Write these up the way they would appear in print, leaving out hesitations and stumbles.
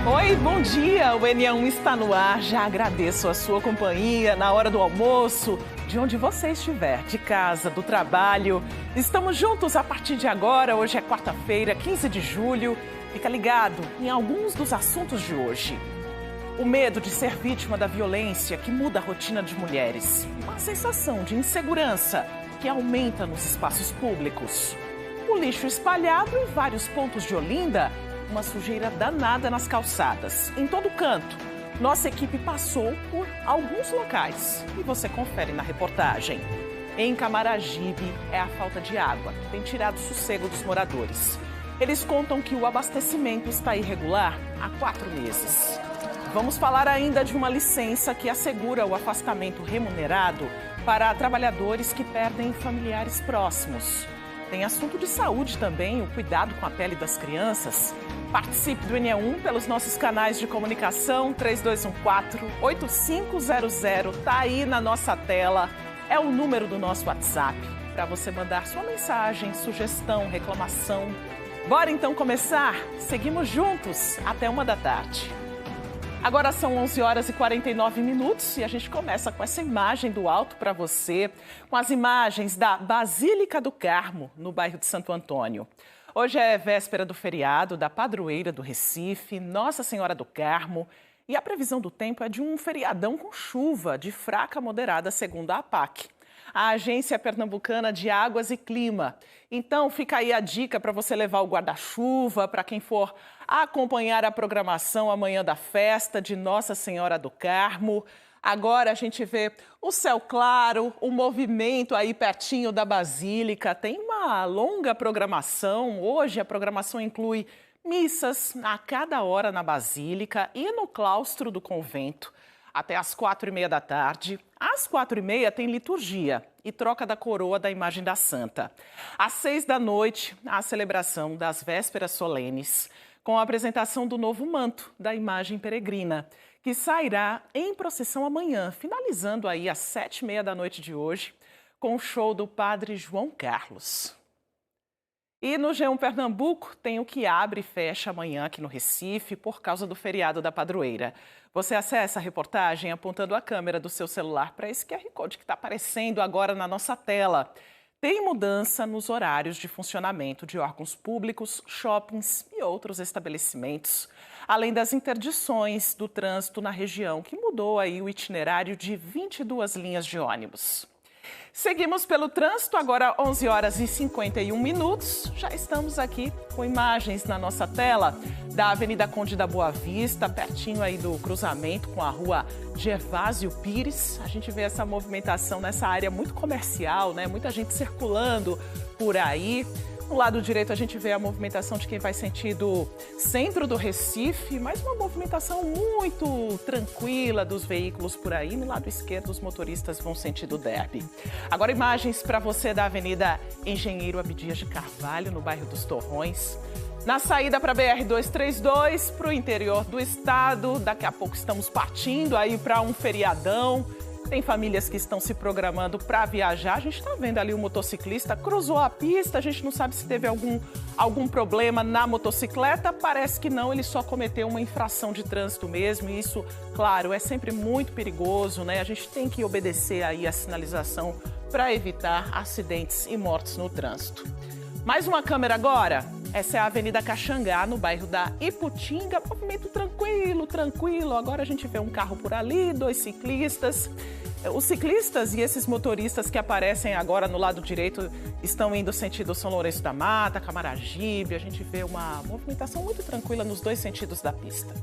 Oi, bom dia! O NA1 está no ar. Já agradeço a sua companhia na hora do almoço, de onde você estiver, de casa, do trabalho. Estamos juntos a partir de agora. Hoje é quarta-feira, 15 de julho. Fica ligado em alguns dos assuntos de hoje. O medo de ser vítima da violência que muda a rotina de mulheres. Uma sensação de insegurança que aumenta nos espaços públicos. O lixo espalhado em vários pontos de Olinda. Uma sujeira danada nas calçadas, em todo canto. Nossa equipe passou por alguns locais e você confere na reportagem. Em Camaragibe, é a falta de água que tem tirado o sossego dos moradores. Eles contam que o abastecimento está irregular há 4 meses. Vamos falar ainda de uma licença que assegura o afastamento remunerado para trabalhadores que perdem familiares próximos. Tem assunto de saúde também, o cuidado com a pele das crianças. Participe do NA1 pelos nossos canais de comunicação, 3214-8500, tá aí na nossa tela. É o número do nosso WhatsApp, para você mandar sua mensagem, sugestão, reclamação. Bora então começar? Seguimos juntos até 13h. Agora são 11h49 e a gente começa com essa imagem do alto para você, com as imagens da Basílica do Carmo, no bairro de Santo Antônio. Hoje é véspera do feriado da padroeira do Recife, Nossa Senhora do Carmo, e a previsão do tempo é de um feriadão com chuva de fraca a moderada, segundo a APAC, a Agência Pernambucana de Águas e Clima. Então, fica aí a dica para você levar o guarda-chuva, para quem for acompanhar a programação amanhã da festa de Nossa Senhora do Carmo. Agora a gente vê o céu claro, o movimento aí pertinho da Basílica. Tem uma longa programação. Hoje a programação inclui missas a cada hora na Basílica e no claustro do convento, até às 4h30. Às 4h30 tem liturgia e troca da coroa da imagem da Santa. Às 6h, a celebração das vésperas solenes, com a apresentação do novo manto da imagem peregrina, que sairá em procissão amanhã, finalizando aí às 7h30 de hoje, com o show do Padre João Carlos. E no G1 Pernambuco tem o que abre e fecha amanhã aqui no Recife por causa do feriado da padroeira. Você acessa a reportagem apontando a câmera do seu celular para esse QR Code que está aparecendo agora na nossa tela. Tem mudança nos horários de funcionamento de órgãos públicos, shoppings e outros estabelecimentos, além das interdições do trânsito na região, que mudou aí o itinerário de 22 linhas de ônibus. Seguimos pelo trânsito, agora 11h51. Já estamos aqui com imagens na nossa tela da Avenida Conde da Boa Vista, pertinho aí do cruzamento com a rua Gervásio Pires. A gente vê essa movimentação nessa área muito comercial, né? Muita gente circulando por aí. No lado direito a gente vê a movimentação de quem vai sentido centro do Recife, mas uma movimentação muito tranquila dos veículos por aí. No lado esquerdo os motoristas vão sentido Derby. Agora imagens para você da Avenida Engenheiro Abdias de Carvalho, no bairro dos Torrões. Na saída para a BR-232, para o interior do estado, daqui a pouco estamos partindo aí para um feriadão. Tem famílias que estão se programando para viajar. A gente está vendo ali o motociclista, cruzou a pista, a gente não sabe se teve algum problema na motocicleta. Parece que não, ele só cometeu uma infração de trânsito mesmo. E isso, claro, é sempre muito perigoso, né? A gente tem que obedecer aí a sinalização para evitar acidentes e mortes no trânsito. Mais uma câmera agora. Essa é a Avenida Caxangá, no bairro da Iputinga. Movimento tranquilo. Agora a gente vê um carro por ali, 2 ciclistas. Os ciclistas e esses motoristas que aparecem agora no lado direito estão indo sentido São Lourenço da Mata, Camaragibe. A gente vê uma movimentação muito tranquila nos 2 sentidos da pista.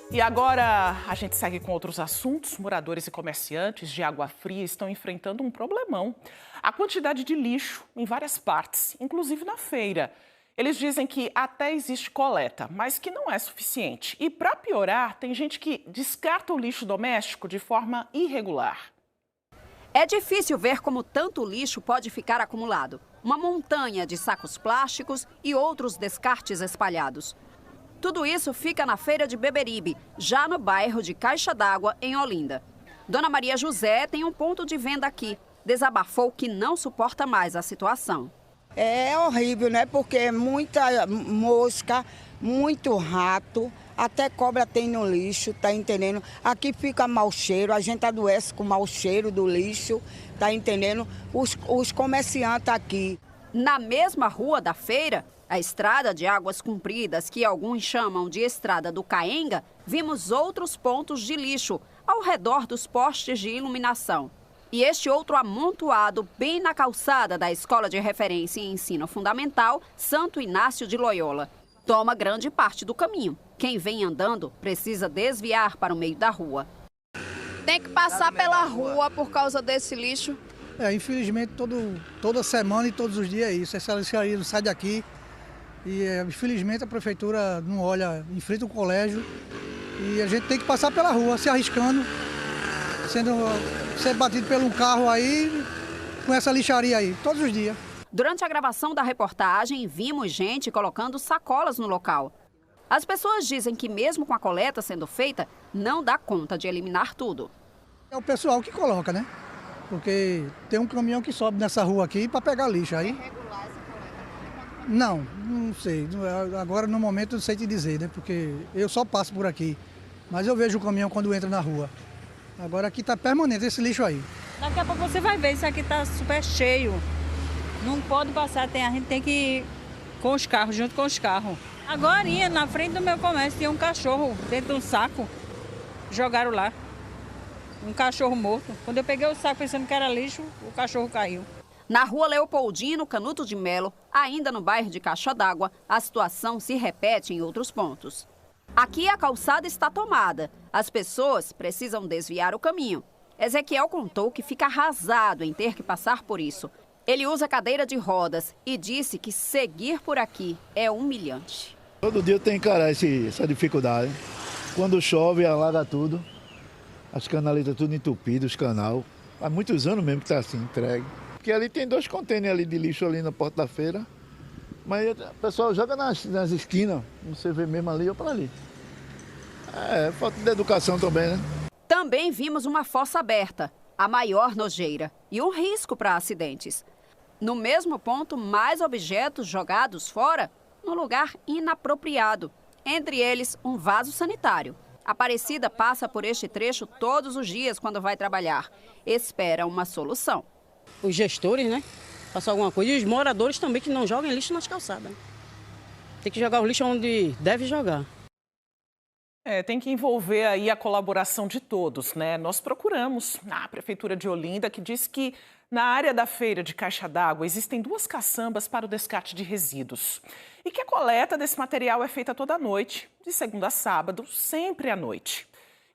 E agora a gente segue com outros assuntos. Moradores e comerciantes de Água Fria estão enfrentando um problemão. A quantidade de lixo em várias partes, inclusive na feira. Eles dizem que até existe coleta, mas que não é suficiente. E para piorar, tem gente que descarta o lixo doméstico de forma irregular. É difícil ver como tanto lixo pode ficar acumulado. Uma montanha de sacos plásticos e outros descartes espalhados. Tudo isso fica na feira de Beberibe, já no bairro de Caixa d'Água, em Olinda. Dona Maria José tem um ponto de venda aqui. Desabafou que não suporta mais a situação. É horrível, né? Porque muita mosca, muito rato, até cobra tem no lixo, tá entendendo? Aqui fica mau cheiro, a gente adoece com mau cheiro do lixo, tá entendendo? Os comerciantes aqui. Na mesma rua da feira, a estrada de Águas Compridas, que alguns chamam de Estrada do Caenga, vimos outros pontos de lixo ao redor dos postes de iluminação. E este outro amontoado bem na calçada da Escola de Referência em Ensino Fundamental Santo Inácio de Loyola. Toma grande parte do caminho. Quem vem andando precisa desviar para o meio da rua. Tem que passar pela rua por causa desse lixo? Infelizmente, toda semana e todos os dias é isso. Essa lixaria não sai daqui. E, infelizmente, a prefeitura não olha em frente ao colégio. E a gente tem que passar pela rua, se arriscando, ser batido por um carro aí, com essa lixaria aí, todos os dias. Durante a gravação da reportagem, vimos gente colocando sacolas no local. As pessoas dizem que mesmo com a coleta sendo feita, não dá conta de eliminar tudo. É o pessoal que coloca, né? Porque tem um caminhão que sobe nessa rua aqui para pegar lixo aí. É regular essa coleta? Não sei. Agora, no momento, não sei te dizer, né? Porque eu só passo por aqui. Mas eu vejo o caminhão quando entra na rua. Agora aqui está permanente esse lixo aí. Daqui a pouco você vai ver, isso aqui está super cheio. Não pode passar, a gente tem que ir com os carros, junto com os carros. Agora, na frente do meu comércio, tinha um cachorro dentro de um saco. Jogaram lá. Um cachorro morto. Quando eu peguei o saco pensando que era lixo, o cachorro caiu. Na rua Leopoldino Canuto de Melo, ainda no bairro de Caixa d'Água, a situação se repete em outros pontos. Aqui a calçada está tomada. As pessoas precisam desviar o caminho. Ezequiel contou que fica arrasado em ter que passar por isso. Ele usa cadeira de rodas e disse que seguir por aqui é humilhante. Todo dia eu tenho que encarar essa dificuldade. Quando chove, alaga tudo. As canaletas tudo entupidas, os canal. Há muitos anos mesmo que está assim, entregue. Porque ali tem 2 contêineres ali de lixo ali na porta da feira. Mas o pessoal joga nas esquinas. Você vê mesmo ali ou para ali. É falta de educação também, né? Também vimos uma fossa aberta, a maior nojeira, e um risco para acidentes. No mesmo ponto, mais objetos jogados fora, num lugar inapropriado. Entre eles, um vaso sanitário. Aparecida passa por este trecho todos os dias quando vai trabalhar. Espera uma solução. Os gestores, né? Façam alguma coisa. E os moradores também que não jogam lixo nas calçadas. Tem que jogar o lixo onde deve jogar. Tem que envolver aí a colaboração de todos, né? Nós procuramos na Prefeitura de Olinda, que diz que na área da feira de Caixa d'Água existem 2 caçambas para o descarte de resíduos. E que a coleta desse material é feita toda noite, de segunda a sábado, sempre à noite.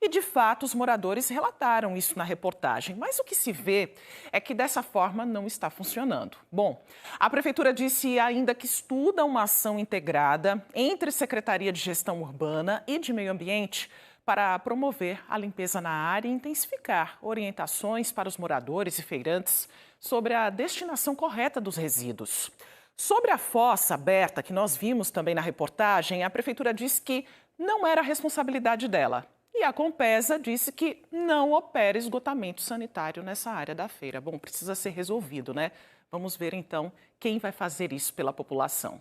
E, de fato, os moradores relataram isso na reportagem. Mas o que se vê é que dessa forma não está funcionando. Bom, a Prefeitura disse ainda que estuda uma ação integrada entre Secretaria de Gestão Urbana e de Meio Ambiente para promover a limpeza na área e intensificar orientações para os moradores e feirantes sobre a destinação correta dos resíduos. Sobre a fossa aberta, que nós vimos também na reportagem, a Prefeitura disse que não era responsabilidade dela. E a Compesa disse que não opera esgotamento sanitário nessa área da feira. Bom, precisa ser resolvido, né? Vamos ver, então, quem vai fazer isso pela população.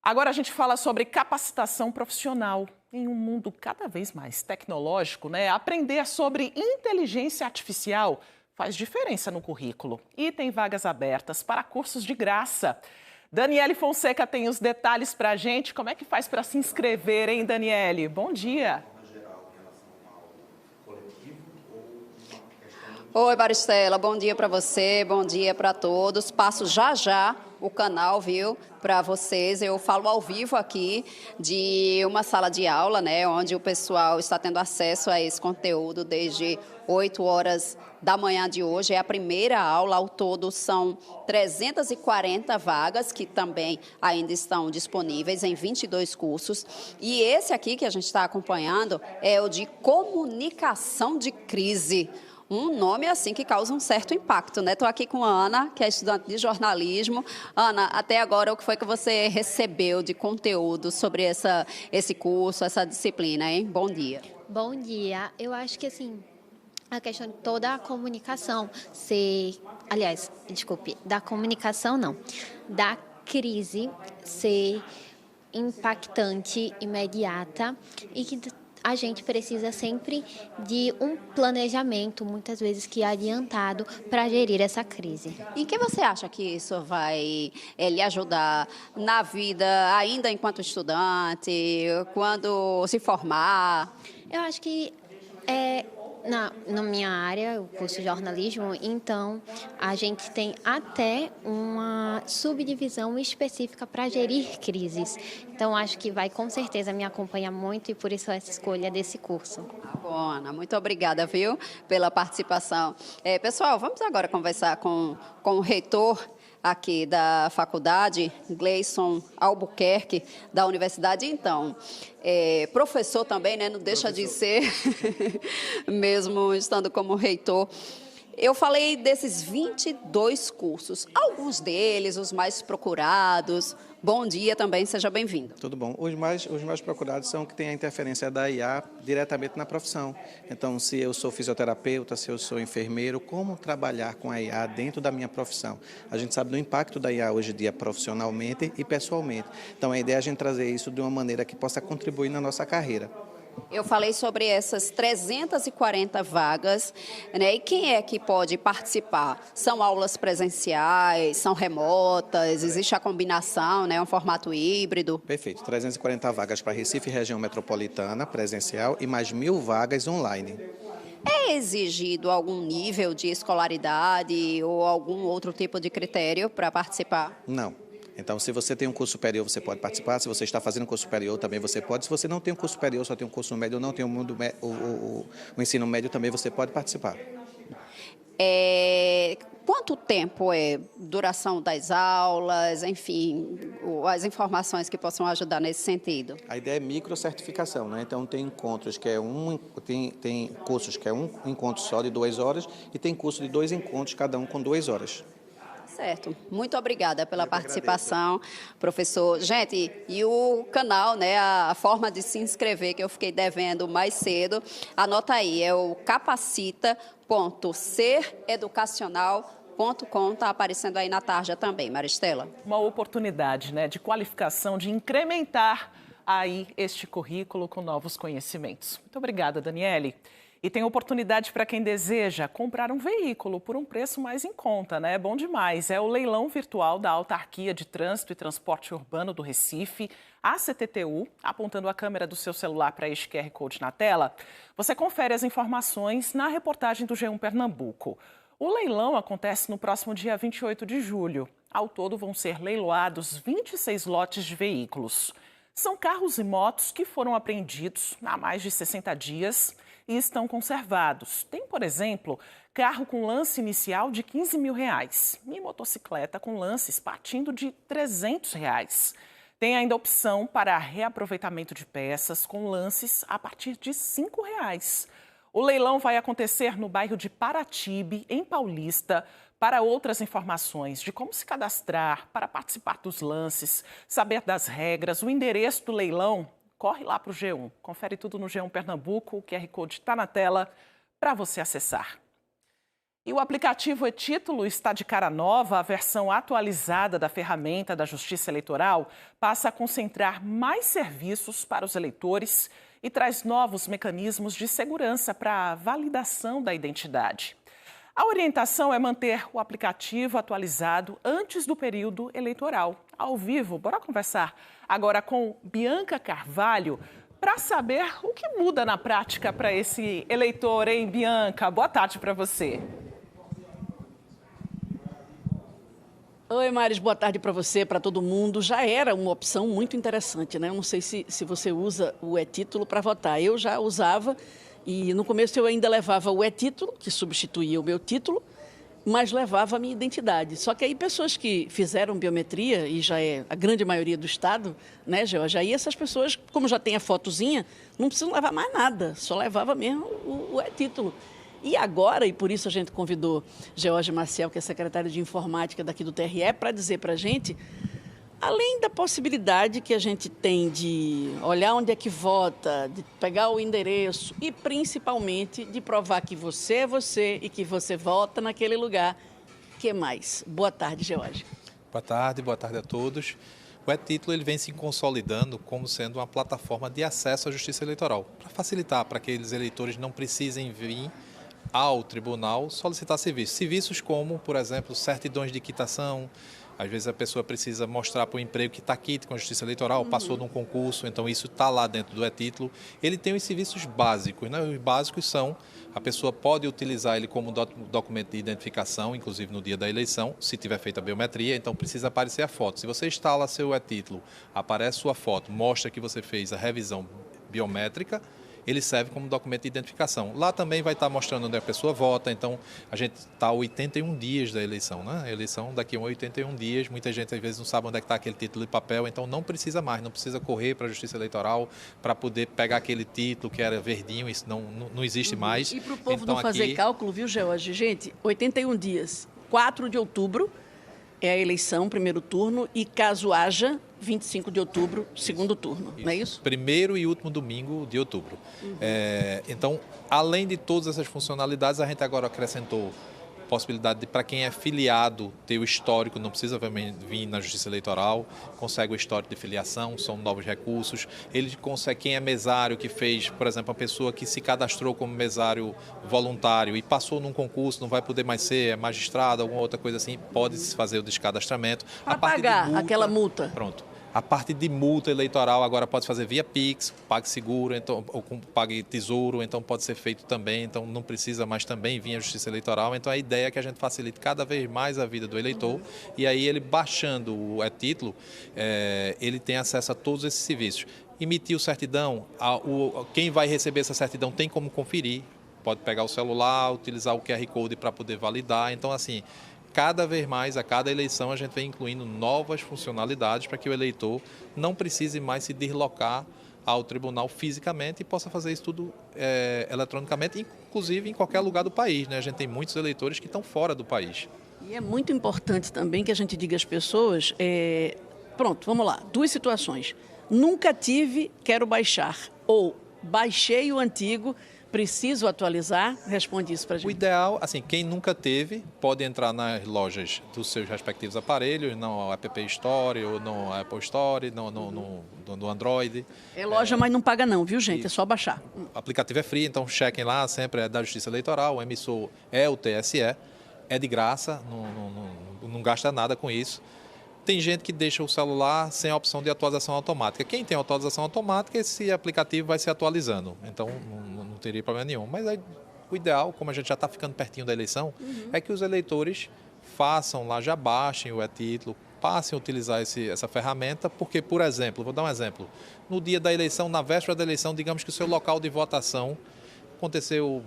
Agora a gente fala sobre capacitação profissional. Em um mundo cada vez mais tecnológico, né? Aprender sobre inteligência artificial faz diferença no currículo. E tem vagas abertas para cursos de graça. Daniele Fonseca tem os detalhes para a gente. Como é que faz para se inscrever, hein, Daniele? Bom dia. Oi, Maristela, bom dia para você, bom dia para todos. Passo já o canal, viu, para vocês. Eu falo ao vivo aqui de uma sala de aula, né, onde o pessoal está tendo acesso a esse conteúdo desde 8 horas da manhã de hoje. É a primeira aula, ao todo são 340 vagas que também ainda estão disponíveis em 22 cursos. E esse aqui que a gente está acompanhando é o de comunicação de crise. Um nome assim que causa um certo impacto, né? Estou aqui com a Ana, que é estudante de jornalismo. Ana, até agora, o que foi que você recebeu de conteúdo sobre esse curso, essa disciplina, hein? Bom dia. Bom dia. Eu acho que, assim, a questão de toda a comunicação ser... Aliás, desculpe, da comunicação não. Da crise ser impactante, imediata e que a gente precisa sempre de um planejamento, muitas vezes que é adiantado, para gerir essa crise. E que você acha que isso vai lhe ajudar na vida, ainda enquanto estudante, quando se formar? Eu acho que na minha área, o curso de jornalismo, então a gente tem até uma subdivisão específica para gerir crises. Então acho que vai com certeza me acompanhar muito e por isso essa escolha desse curso. Bom, Ana, muito obrigada, viu, pela participação. Pessoal, vamos agora conversar com o reitor aqui da faculdade, Gleison Albuquerque, da universidade. Então, professor também, né? Não deixa de ser, mesmo estando como reitor. Eu falei desses 22 cursos, alguns deles, os mais procurados. Bom dia também, seja bem-vindo. Tudo bom. Os mais procurados são que têm a interferência da IA diretamente na profissão. Então, se eu sou fisioterapeuta, se eu sou enfermeiro, como trabalhar com a IA dentro da minha profissão? A gente sabe do impacto da IA hoje em dia profissionalmente e pessoalmente. Então, a ideia é a gente trazer isso de uma maneira que possa contribuir na nossa carreira. Eu falei sobre essas 340 vagas, né? E quem é que pode participar? São aulas presenciais, são remotas, existe a combinação, né? Um formato híbrido? Perfeito, 340 vagas para Recife e região metropolitana, presencial, e mais 1.000 vagas online. É exigido algum nível de escolaridade ou algum outro tipo de critério para participar? Não. Então, se você tem um curso superior, você pode participar. Se você está fazendo um curso superior, também você pode. Se você não tem um curso superior, só tem um curso médio, ou não tem o ensino médio, também você pode participar. Quanto tempo é duração das aulas, enfim, as informações que possam ajudar nesse sentido? A ideia é microcertificação, né? Então, tem encontros que tem cursos que é um encontro só de 2 horas e tem curso de 2 encontros, cada um com 2 horas. Certo. Muito obrigada pela participação, professor. Gente, e o canal, né, a forma de se inscrever que eu fiquei devendo mais cedo, anota aí, é o capacita.sereducacional.com, está aparecendo aí na tarja também, Maristela. Uma oportunidade, né, de qualificação, de incrementar aí este currículo com novos conhecimentos. Muito obrigada, Daniele. E tem oportunidade para quem deseja comprar um veículo por um preço mais em conta, né? É bom demais. É o leilão virtual da Autarquia de Trânsito e Transporte Urbano do Recife, a CTTU, apontando a câmera do seu celular para este QR Code na tela. Você confere as informações na reportagem do G1 Pernambuco. O leilão acontece no próximo dia 28 de julho. Ao todo vão ser leiloados 26 lotes de veículos. São carros e motos que foram apreendidos há mais de 60 dias e estão conservados. Tem, por exemplo, carro com lance inicial de R$15 mil e motocicleta com lances partindo de R$300. Tem ainda opção para reaproveitamento de peças com lances a partir de R$5. O leilão vai acontecer no bairro de Paratibe, em Paulista. Para outras informações de como se cadastrar, para participar dos lances, saber das regras, o endereço do leilão, corre lá para o G1. Confere tudo no G1 Pernambuco, o QR Code está na tela para você acessar. E o aplicativo e-Título está de cara nova. A versão atualizada da ferramenta da Justiça Eleitoral passa a concentrar mais serviços para os eleitores e traz novos mecanismos de segurança para a validação da identidade. A orientação é manter o aplicativo atualizado antes do período eleitoral. Ao vivo, bora conversar agora com Bianca Carvalho para saber o que muda na prática para esse eleitor, hein, Bianca? Boa tarde para você. Oi, Maris, boa tarde para você, para todo mundo. Já era uma opção muito interessante, né? Eu não sei se você usa o e-Título para votar. Eu já usava. E no começo eu ainda levava o e-Título, que substituía o meu título, mas levava a minha identidade. Só que aí pessoas que fizeram biometria, e já é a grande maioria do estado, né, Georgia? Aí essas pessoas, como já tem a fotozinha, não precisam levar mais nada, só levava mesmo o e-Título. E agora, e por isso a gente convidou Georgia Maciel, que é secretária de Informática daqui do TRE, para dizer para a gente, além da possibilidade que a gente tem de olhar onde é que vota, de pegar o endereço e, principalmente, de provar que você é você e que você vota naquele lugar. O que mais? Boa tarde, Georgia. Boa tarde a todos. O e-título ele vem se consolidando como sendo uma plataforma de acesso à justiça eleitoral, para facilitar, para que aqueles eleitores não precisem vir ao tribunal solicitar serviços. Serviços como, por exemplo, certidões de quitação. Às vezes a pessoa precisa mostrar para o emprego que está quite com a Justiça Eleitoral, passou num concurso, então isso está lá dentro do e-título. Ele tem os serviços básicos, né? Os básicos são, a pessoa pode utilizar ele como documento de identificação, inclusive no dia da eleição, se tiver feita a biometria, então precisa aparecer a foto. Se você instala seu e-título, aparece sua foto, mostra que você fez a revisão biométrica, ele serve como documento de identificação. Lá também vai estar mostrando onde a pessoa vota, então a gente está a 81 dias da eleição, né? A eleição daqui a 81 dias, muita gente às vezes não sabe onde é que está aquele título de papel, então não precisa mais, não precisa correr para a Justiça Eleitoral para poder pegar aquele título que era verdinho, isso não existe mais. E para o povo então, não fazer aqui... cálculo, viu, George? Gente, 81 dias, 4 de outubro é a eleição, primeiro turno, e caso haja, 25 de outubro, segundo turno, não é isso? Primeiro e último domingo de outubro. Então, além de todas essas funcionalidades, a gente agora acrescentou possibilidade de, para quem é filiado, ter o histórico, não precisa vir na Justiça Eleitoral, consegue o histórico de filiação, são novos recursos. Ele consegue, quem é mesário, que fez, por exemplo, a pessoa que se cadastrou como mesário voluntário e passou num concurso, não vai poder mais ser, é magistrado, alguma outra coisa assim, pode fazer o descadastramento. Para pagar aquela multa. Pronto. A parte de multa eleitoral agora pode fazer via Pix, PagSeguro, então, ou com PagTesouro, então pode ser feito também, então não precisa mais também vir à Justiça Eleitoral. Então a ideia é que a gente facilite cada vez mais a vida do eleitor e aí ele baixando o e-título, ele tem acesso a todos esses serviços. Emitiu certidão, quem vai receber essa certidão tem como conferir, pode pegar o celular, utilizar o QR Code para poder validar, então assim... Cada vez mais, a cada eleição, a gente vem incluindo novas funcionalidades para que o eleitor não precise mais se deslocar ao tribunal fisicamente e possa fazer isso tudo eletronicamente, inclusive em qualquer lugar do país, né? A gente tem muitos eleitores que estão fora do país. E é muito importante também que a gente diga às pessoas, pronto, vamos lá, duas situações. Nunca tive, quero baixar, ou baixei o antigo, preciso atualizar? Responde isso para a gente. O ideal, assim, quem nunca teve, pode entrar nas lojas dos seus respectivos aparelhos, no App Store, ou no Apple Store, no Android. É loja, mas não paga não, viu, gente? É só baixar. O aplicativo é free, então chequem lá, sempre é da Justiça Eleitoral, o emissor é o TSE, é de graça, não gasta nada com isso. Tem gente que deixa o celular sem a opção de atualização automática. Quem tem atualização automática, esse aplicativo vai se atualizando. Então, não teria problema nenhum. Mas aí, o ideal, como a gente já está ficando pertinho da eleição, é que os eleitores façam lá, já baixem o e-título, passem a utilizar essa ferramenta, porque, por exemplo, vou dar um exemplo. No dia da eleição, na véspera da eleição, digamos que o seu local de votação aconteceu...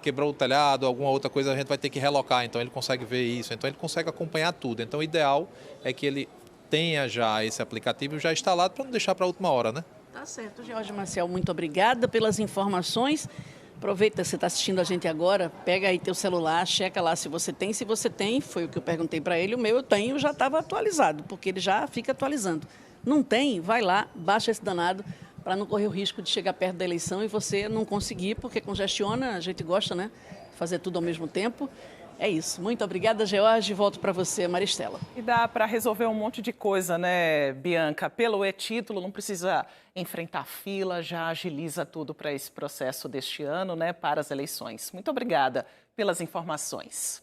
quebrou o telhado, alguma outra coisa, a gente vai ter que relocar, então ele consegue ver isso, então ele consegue acompanhar tudo. Então o ideal é que ele tenha já esse aplicativo já instalado para não deixar para a última hora, né? Tá certo, George Maciel, muito obrigada pelas informações. Aproveita, você está assistindo a gente agora, pega aí teu celular, checa lá se você tem, foi o que eu perguntei para ele, o meu eu tenho, já estava atualizado, porque ele já fica atualizando. Não tem? Vai lá, baixa esse danado, para não correr o risco de chegar perto da eleição e você não conseguir, porque congestiona, a gente gosta, né? Fazer tudo ao mesmo tempo. É isso. Muito obrigada, George. Volto para você, Maristela. E dá para resolver um monte de coisa, né, Bianca? Pelo e-título, não precisa enfrentar fila, já agiliza tudo para esse processo deste ano, né, para as eleições. Muito obrigada pelas informações.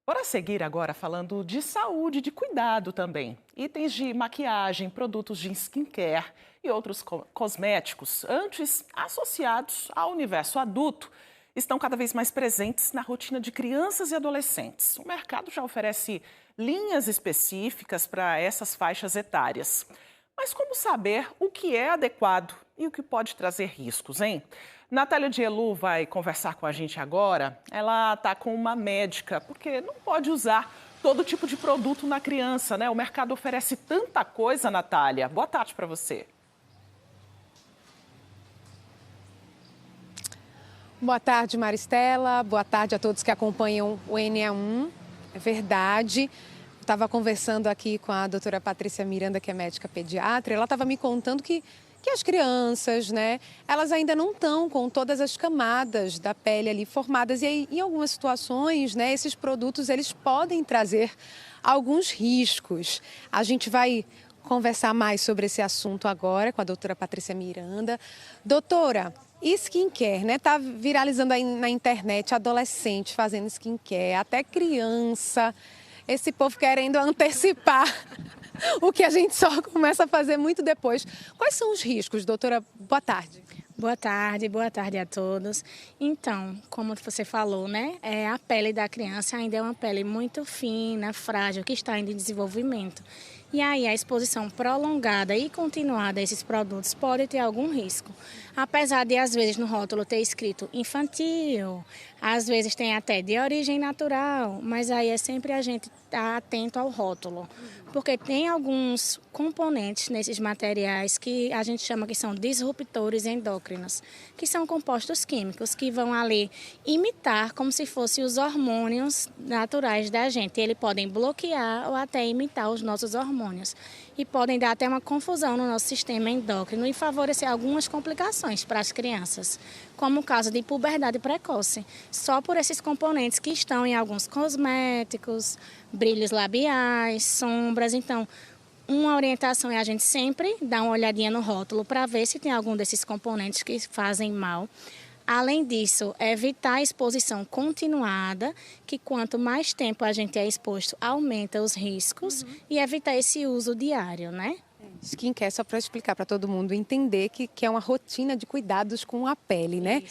Bora seguir agora falando de saúde, de cuidado também. Itens de maquiagem, produtos de skincare e outros cosméticos, antes associados ao universo adulto, estão cada vez mais presentes na rotina de crianças e adolescentes. O mercado já oferece linhas específicas para essas faixas etárias. Mas como saber o que é adequado e o que pode trazer riscos, hein? Natália Dielu vai conversar com a gente agora. Ela está com uma médica, porque não pode usar todo tipo de produto na criança, né? O mercado oferece tanta coisa, Natália. Boa tarde para você. Boa tarde, Maristela. Boa tarde a todos que acompanham o NE1. É verdade. Eu estava conversando aqui com a doutora Patrícia Miranda, que é médica pediatra. Ela estava me contando que as crianças, né, elas ainda não estão com todas as camadas da pele ali formadas. E aí, em algumas situações, né, esses produtos, eles podem trazer alguns riscos. A gente vai conversar mais sobre esse assunto agora com a doutora Patrícia Miranda. Doutora, skincare, né? Tá viralizando aí na internet, adolescente fazendo skincare, até criança. Esse povo querendo antecipar o que a gente só começa a fazer muito depois. Quais são os riscos, doutora? Boa tarde. Boa tarde a todos. Então, como você falou, né, a pele da criança ainda é uma pele muito fina, frágil, que está ainda em desenvolvimento. E aí a exposição prolongada e continuada a esses produtos pode ter algum risco. Apesar de, às vezes, no rótulo ter escrito infantil, às vezes tem até de origem natural, mas aí é sempre a gente estar atento ao rótulo. Porque tem alguns componentes nesses materiais que a gente chama que são disruptores endócrinos, que são compostos químicos que vão ali imitar como se fossem os hormônios naturais da gente. Eles podem bloquear ou até imitar os nossos hormônios. E podem dar até uma confusão no nosso sistema endócrino e favorecer algumas complicações para as crianças, como o caso de puberdade precoce, só por esses componentes que estão em alguns cosméticos, brilhos labiais, sombras. Então, uma orientação é a gente sempre dar uma olhadinha no rótulo para ver se tem algum desses componentes que fazem mal. Além disso, evitar a exposição continuada, que quanto mais tempo a gente é exposto, aumenta os riscos, e evitar esse uso diário, né? Skincare, só para explicar para todo mundo entender que é uma rotina de cuidados com a pele, né?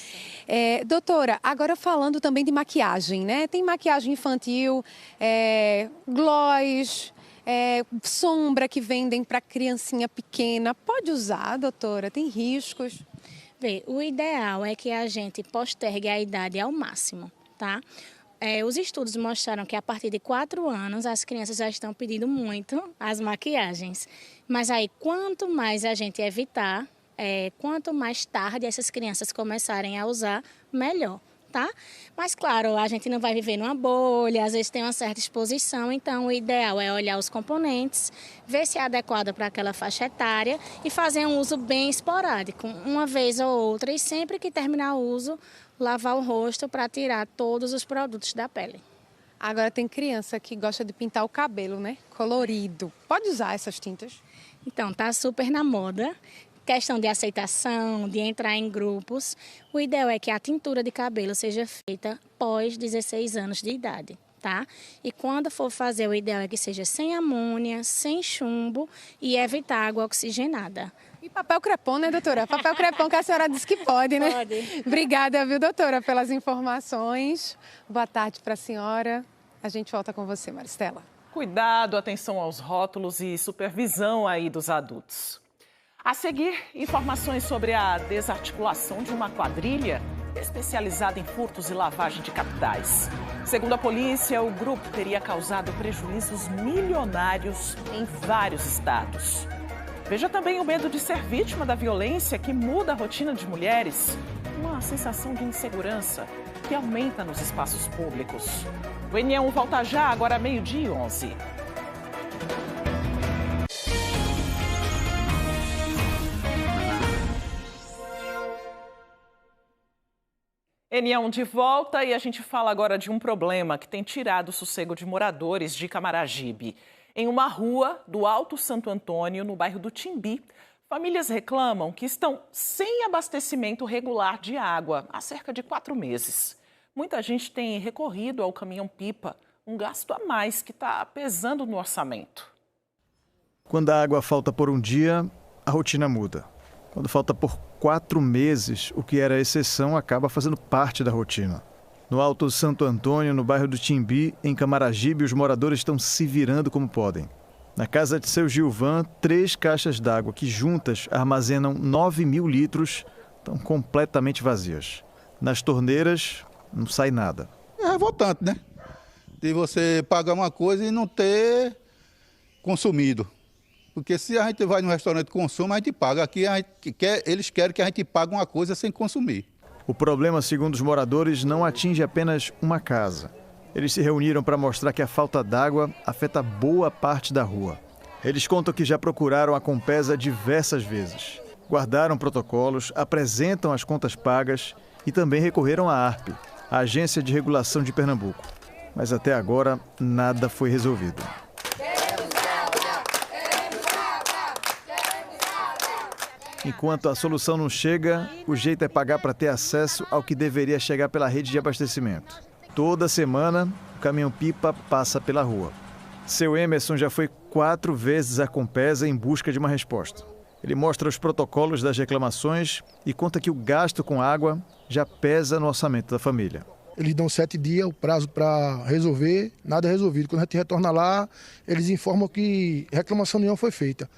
Doutora, agora falando também de maquiagem, né? Tem maquiagem infantil, gloss, sombra que vendem para criancinha pequena. Pode usar, doutora? Tem riscos? O ideal é que a gente postergue a idade ao máximo, tá? Os estudos mostraram que a partir de 4 anos as crianças já estão pedindo muito as maquiagens. Mas aí, quanto mais a gente evitar, quanto mais tarde essas crianças começarem a usar, melhor, tá? Mas, claro, a gente não vai viver numa bolha, às vezes tem uma certa exposição, então o ideal é olhar os componentes, ver se é adequado para aquela faixa etária e fazer um uso bem esporádico, uma vez ou outra, e sempre que terminar o uso, lavar o rosto para tirar todos os produtos da pele. Agora tem criança que gosta de pintar o cabelo, né? Colorido. Pode usar essas tintas? Então, tá super na moda. Questão de aceitação, de entrar em grupos. O ideal é que a tintura de cabelo seja feita pós 16 anos de idade, tá? E quando for fazer, o ideal é que seja sem amônia, sem chumbo e evitar água oxigenada. E papel crepom, né, doutora? Papel crepom que a senhora disse que pode, né? Pode. Obrigada, viu, doutora, pelas informações. Boa tarde para a senhora. A gente volta com você, Maristela. Cuidado, atenção aos rótulos e supervisão aí dos adultos. A seguir, informações sobre a desarticulação de uma quadrilha especializada em furtos e lavagem de capitais. Segundo a polícia, o grupo teria causado prejuízos milionários em vários estados. Veja também o medo de ser vítima da violência que muda a rotina de mulheres. Uma sensação de insegurança que aumenta nos espaços públicos. O NE1 volta já, agora 12h11. NE1 de volta e a gente fala agora de um problema que tem tirado o sossego de moradores de Camaragibe. Em uma rua do Alto Santo Antônio, no bairro do Timbi, famílias reclamam que estão sem abastecimento regular de água há cerca de 4 meses. Muita gente tem recorrido ao caminhão-pipa, um gasto a mais que está pesando no orçamento. Quando a água falta por um dia, a rotina muda. Quando falta por 4 meses, o que era exceção acaba fazendo parte da rotina. No Alto Santo Antônio, no bairro do Timbi, em Camaragibe, os moradores estão se virando como podem. Na casa de seu Gilvan, 3 caixas d'água que juntas armazenam 9.000 litros estão completamente vazias. Nas torneiras, não sai nada. É revoltante, né? De você pagar uma coisa e não ter consumido. Porque se a gente vai no restaurante e consome, a gente paga. Aqui eles querem que a gente pague uma coisa sem consumir. O problema, segundo os moradores, não atinge apenas uma casa. Eles se reuniram para mostrar que a falta d'água afeta boa parte da rua. Eles contam que já procuraram a Compesa diversas vezes. Guardaram protocolos, apresentam as contas pagas e também recorreram à ARP, a Agência de Regulação de Pernambuco. Mas até agora, nada foi resolvido. Enquanto a solução não chega, o jeito é pagar para ter acesso ao que deveria chegar pela rede de abastecimento. Toda semana, o caminhão-pipa passa pela rua. Seu Emerson já foi 4 vezes à Compesa em busca de uma resposta. Ele mostra os protocolos das reclamações e conta que o gasto com água já pesa no orçamento da família. Eles dão 7 dias, o prazo para resolver, nada é resolvido. Quando a gente retorna lá, eles informam que reclamação nenhuma foi feita.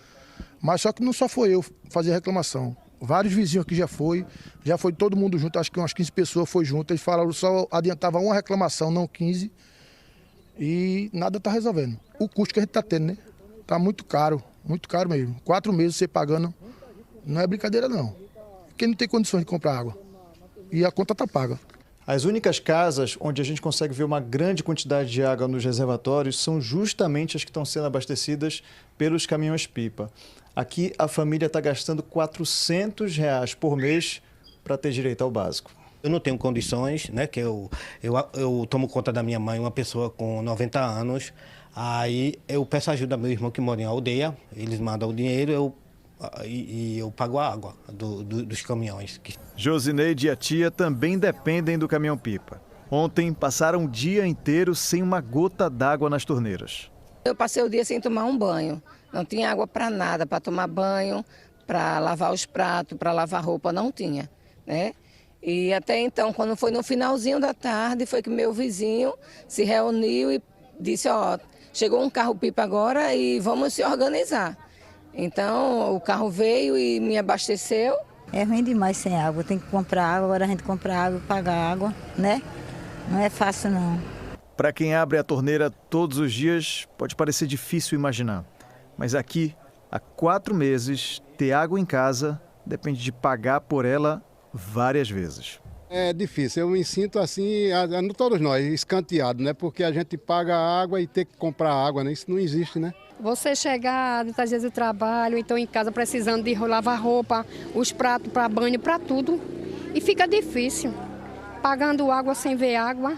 Mas só que não só foi eu fazer a reclamação. Vários vizinhos aqui já foi todo mundo junto, acho que umas 15 pessoas foi junto. Eles falaram só adiantava uma reclamação, não 15. E nada está resolvendo. O custo que a gente está tendo, né? Está muito caro mesmo. 4 meses você pagando, não é brincadeira não. Quem não tem condições de comprar água. E a conta está paga. As únicas casas onde a gente consegue ver uma grande quantidade de água nos reservatórios são justamente as que estão sendo abastecidas pelos caminhões-pipa. Aqui a família está gastando R$400 por mês para ter direito ao básico. Eu não tenho condições, né? Que eu tomo conta da minha mãe, uma pessoa com 90 anos. Aí eu peço ajuda ao meu irmão que mora em aldeia. Eles mandam o dinheiro e eu pago a água dos caminhões. Josineide e a tia também dependem do caminhão-pipa. Ontem passaram o dia inteiro sem uma gota d'água nas torneiras. Eu passei o dia sem tomar um banho. Não tinha água para nada, para tomar banho, para lavar os pratos, para lavar roupa, não tinha, né? E até então, quando foi no finalzinho da tarde, foi que meu vizinho se reuniu e disse, ó, chegou um carro-pipa agora e vamos se organizar. Então, o carro veio e me abasteceu. É ruim demais sem água, tem que comprar água, agora a gente compra água, paga água, né? Não é fácil não. Para quem abre a torneira todos os dias, pode parecer difícil imaginar. Mas aqui, há 4 meses, ter água em casa depende de pagar por ela várias vezes. É difícil, eu me sinto assim, todos nós, escanteados, né? Porque a gente paga água e tem que comprar água, né? Isso não existe, né? Você chegar, muitas vezes, do trabalho, então em casa precisando de lavar roupa, os pratos para banho, para tudo. E fica difícil, pagando água sem ver água.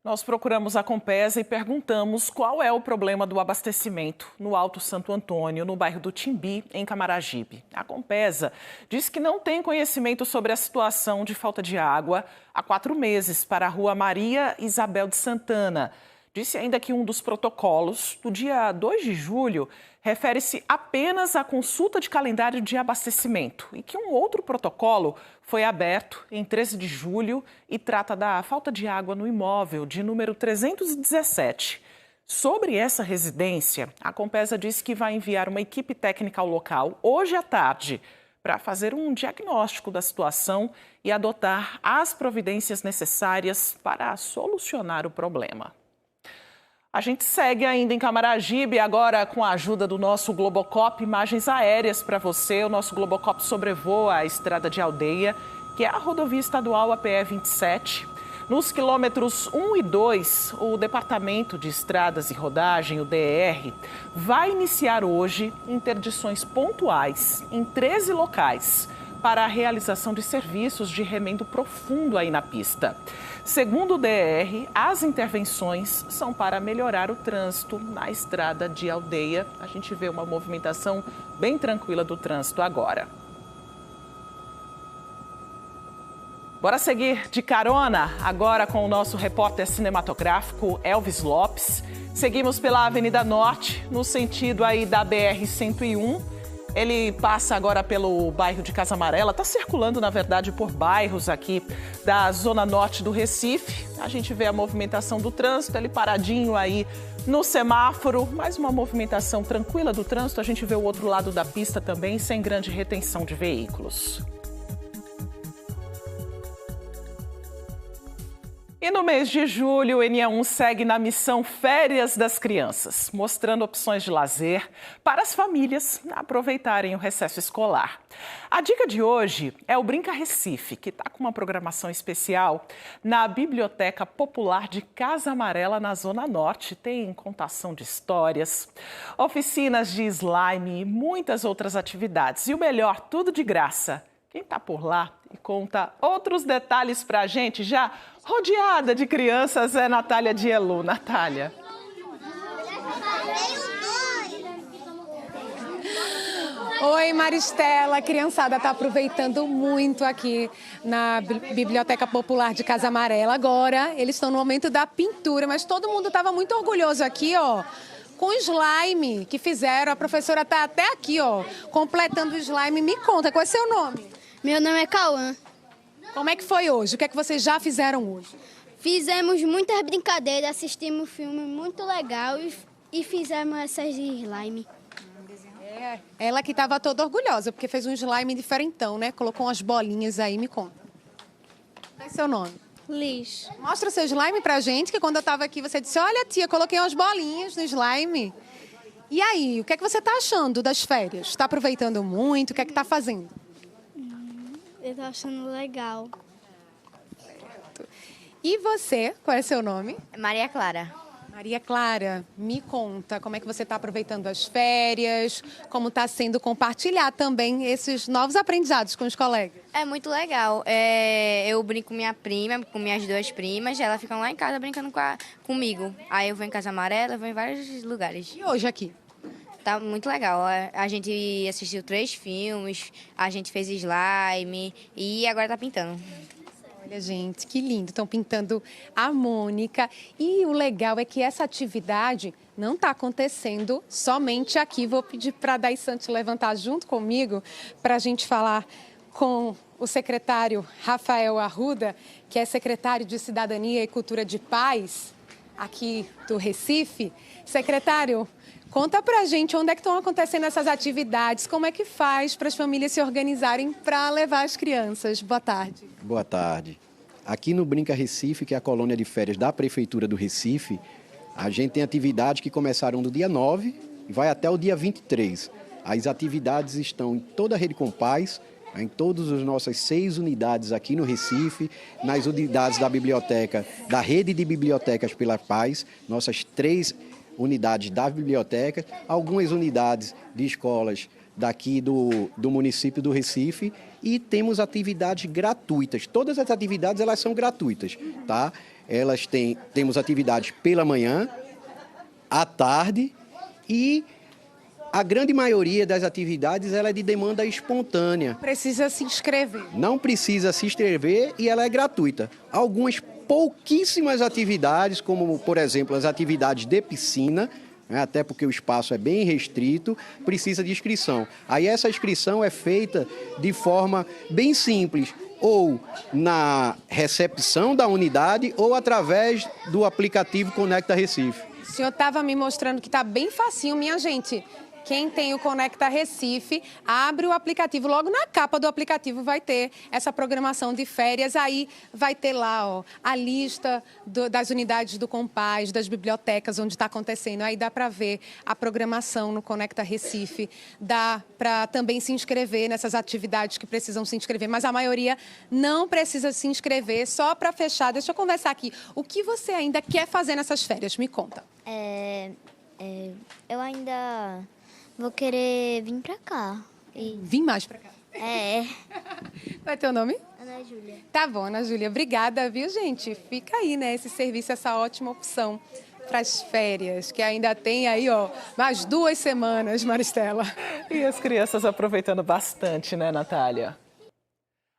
Nós procuramos a Compesa e perguntamos qual é o problema do abastecimento no Alto Santo Antônio, no bairro do Timbi, em Camaragibe. A Compesa diz que não tem conhecimento sobre a situação de falta de água há 4 meses para a rua Maria Isabel de Santana. Disse ainda que um dos protocolos do dia 2 de julho refere-se apenas à consulta de calendário de abastecimento e que um outro protocolo foi aberto em 13 de julho e trata da falta de água no imóvel de número 317. Sobre essa residência, a Compesa disse que vai enviar uma equipe técnica ao local hoje à tarde para fazer um diagnóstico da situação e adotar as providências necessárias para solucionar o problema. A gente segue ainda em Camaragibe, agora com a ajuda do nosso Globocop, imagens aéreas para você. O nosso Globocop sobrevoa a estrada de Aldeia, que é a rodovia estadual APE 27. Nos quilômetros 1 e 2, o Departamento de Estradas e Rodagem, o DR, vai iniciar hoje interdições pontuais em 13 locais para a realização de serviços de remendo profundo aí na pista. Segundo o DR, as intervenções são para melhorar o trânsito na estrada de Aldeia. A gente vê uma movimentação bem tranquila do trânsito agora. Bora seguir de carona agora com o nosso repórter cinematográfico Elvis Lopes. Seguimos pela Avenida Norte, no sentido aí da BR-101. Ele passa agora pelo bairro de Casa Amarela, está circulando, na verdade, por bairros aqui da zona norte do Recife. A gente vê a movimentação do trânsito, ele paradinho aí no semáforo, mas uma movimentação tranquila do trânsito. A gente vê o outro lado da pista também, sem grande retenção de veículos. E no mês de julho, o NE1 segue na missão Férias das Crianças, mostrando opções de lazer para as famílias aproveitarem o recesso escolar. A dica de hoje é o Brinca Recife, que está com uma programação especial na Biblioteca Popular de Casa Amarela, na Zona Norte. Tem contação de histórias, oficinas de slime e muitas outras atividades. E o melhor, tudo de graça. Quem está por lá e conta outros detalhes para a gente, já rodeada de crianças, é Natália Dielu. Oi, Maristela. A criançada está aproveitando muito aqui na Biblioteca Popular de Casa Amarela. Agora, eles estão no momento da pintura, mas todo mundo estava muito orgulhoso aqui, ó, com o slime que fizeram. A professora está até aqui, ó, completando o slime. Me conta, qual é o seu nome? Meu nome é Cauã. Como é que foi hoje? O que é que vocês já fizeram hoje? Fizemos muitas brincadeiras, assistimos um filme muito legal e fizemos essas de slime. Ela que estava toda orgulhosa, porque fez um slime diferentão, né? Colocou umas bolinhas aí, me conta. Qual é seu nome? Liz. Mostra o seu slime pra gente, que quando eu estava aqui você disse, olha tia, coloquei umas bolinhas no slime. E aí, o que é que você está achando das férias? Está aproveitando muito? O que é que está fazendo? Eu tô achando legal. E você, qual é seu nome? Maria Clara. Maria Clara, me conta como é que você está aproveitando as férias, como está sendo compartilhar também esses novos aprendizados com os colegas. É muito legal. Eu brinco com minha prima, com minhas duas primas, elas ficam lá em casa brincando comigo. Aí eu vou em Casa Amarela, vou em vários lugares. E hoje aqui? Tá muito legal. A gente assistiu 3 filmes, a gente fez slime e agora tá pintando. Olha, gente, que lindo. Estão pintando a Mônica. E o legal é que essa atividade não está acontecendo somente aqui. Vou pedir para a Day Santos levantar junto comigo para a gente falar com o secretário Rafael Arruda, que é secretário de Cidadania e Cultura de Paz aqui do Recife. Secretário, conta pra gente onde é que estão acontecendo essas atividades, como é que faz para as famílias se organizarem para levar as crianças. Boa tarde. Boa tarde. Aqui no Brinca Recife, que é a colônia de férias da Prefeitura do Recife, a gente tem atividades que começaram no dia 9 e vai até o dia 23. As atividades estão em toda a Rede Compaz, em todas as nossas 6 unidades aqui no Recife, nas unidades da biblioteca, da Rede de Bibliotecas pela Paz, nossas 3 unidades da biblioteca, algumas unidades de escolas daqui do município do Recife e temos atividades gratuitas. Todas as atividades elas são gratuitas, tá? Temos atividades pela manhã, à tarde e a grande maioria das atividades ela é de demanda espontânea. Precisa se inscrever. Não precisa se inscrever e ela é gratuita. Algumas pouquíssimas atividades, como, por exemplo, as atividades de piscina, né, até porque o espaço é bem restrito, precisa de inscrição. Aí essa inscrição é feita de forma bem simples, ou na recepção da unidade ou através do aplicativo Conecta Recife. O senhor estava me mostrando que está bem facinho, minha gente. Quem tem o Conecta Recife, abre o aplicativo. Logo na capa do aplicativo vai ter essa programação de férias. Aí vai ter lá, ó, a lista das unidades do Compaz, das bibliotecas onde está acontecendo. Aí dá para ver a programação no Conecta Recife. Dá para também se inscrever nessas atividades que precisam se inscrever. Mas a maioria não precisa se inscrever. Só para fechar, deixa eu conversar aqui. O que você ainda quer fazer nessas férias? Me conta. Eu ainda vou querer vir pra cá. Vir mais pra cá? Qual é teu nome? Ana Júlia. Tá bom, Ana Júlia. Obrigada, viu, gente? Fica aí, né, esse serviço, essa ótima opção para as férias, que ainda tem aí, ó, mais 2 semanas, Maristela. E as crianças aproveitando bastante, né, Natália?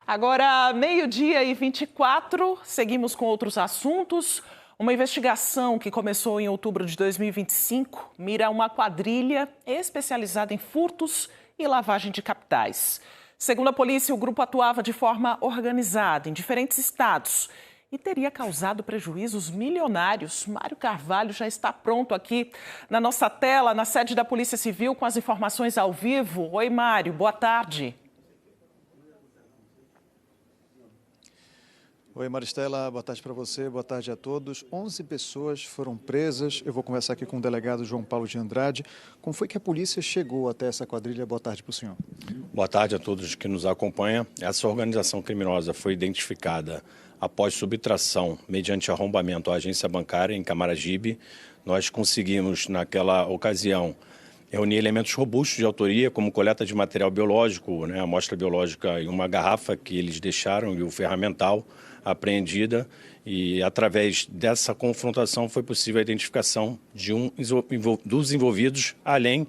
Agora, 12h24, seguimos com outros assuntos. Uma investigação que começou em outubro de 2025 mira uma quadrilha especializada em furtos e lavagem de capitais. Segundo a polícia, o grupo atuava de forma organizada em diferentes estados e teria causado prejuízos milionários. Mário Carvalho já está pronto aqui na nossa tela, na sede da Polícia Civil, com as informações ao vivo. Oi, Mário, boa tarde. Oi, Maristela, boa tarde para você, boa tarde a todos. 11 pessoas foram presas. Eu vou conversar aqui com o delegado João Paulo de Andrade. Como foi que a polícia chegou até essa quadrilha? Boa tarde para o senhor. Boa tarde a todos que nos acompanham. Essa organização criminosa foi identificada após subtração mediante arrombamento à agência bancária em Camaragibe. Nós conseguimos, naquela ocasião, reunir elementos robustos de autoria, como coleta de material biológico, né, amostra biológica e uma garrafa que eles deixaram e o ferramental apreendida, e através dessa confrontação foi possível a identificação de dos envolvidos, além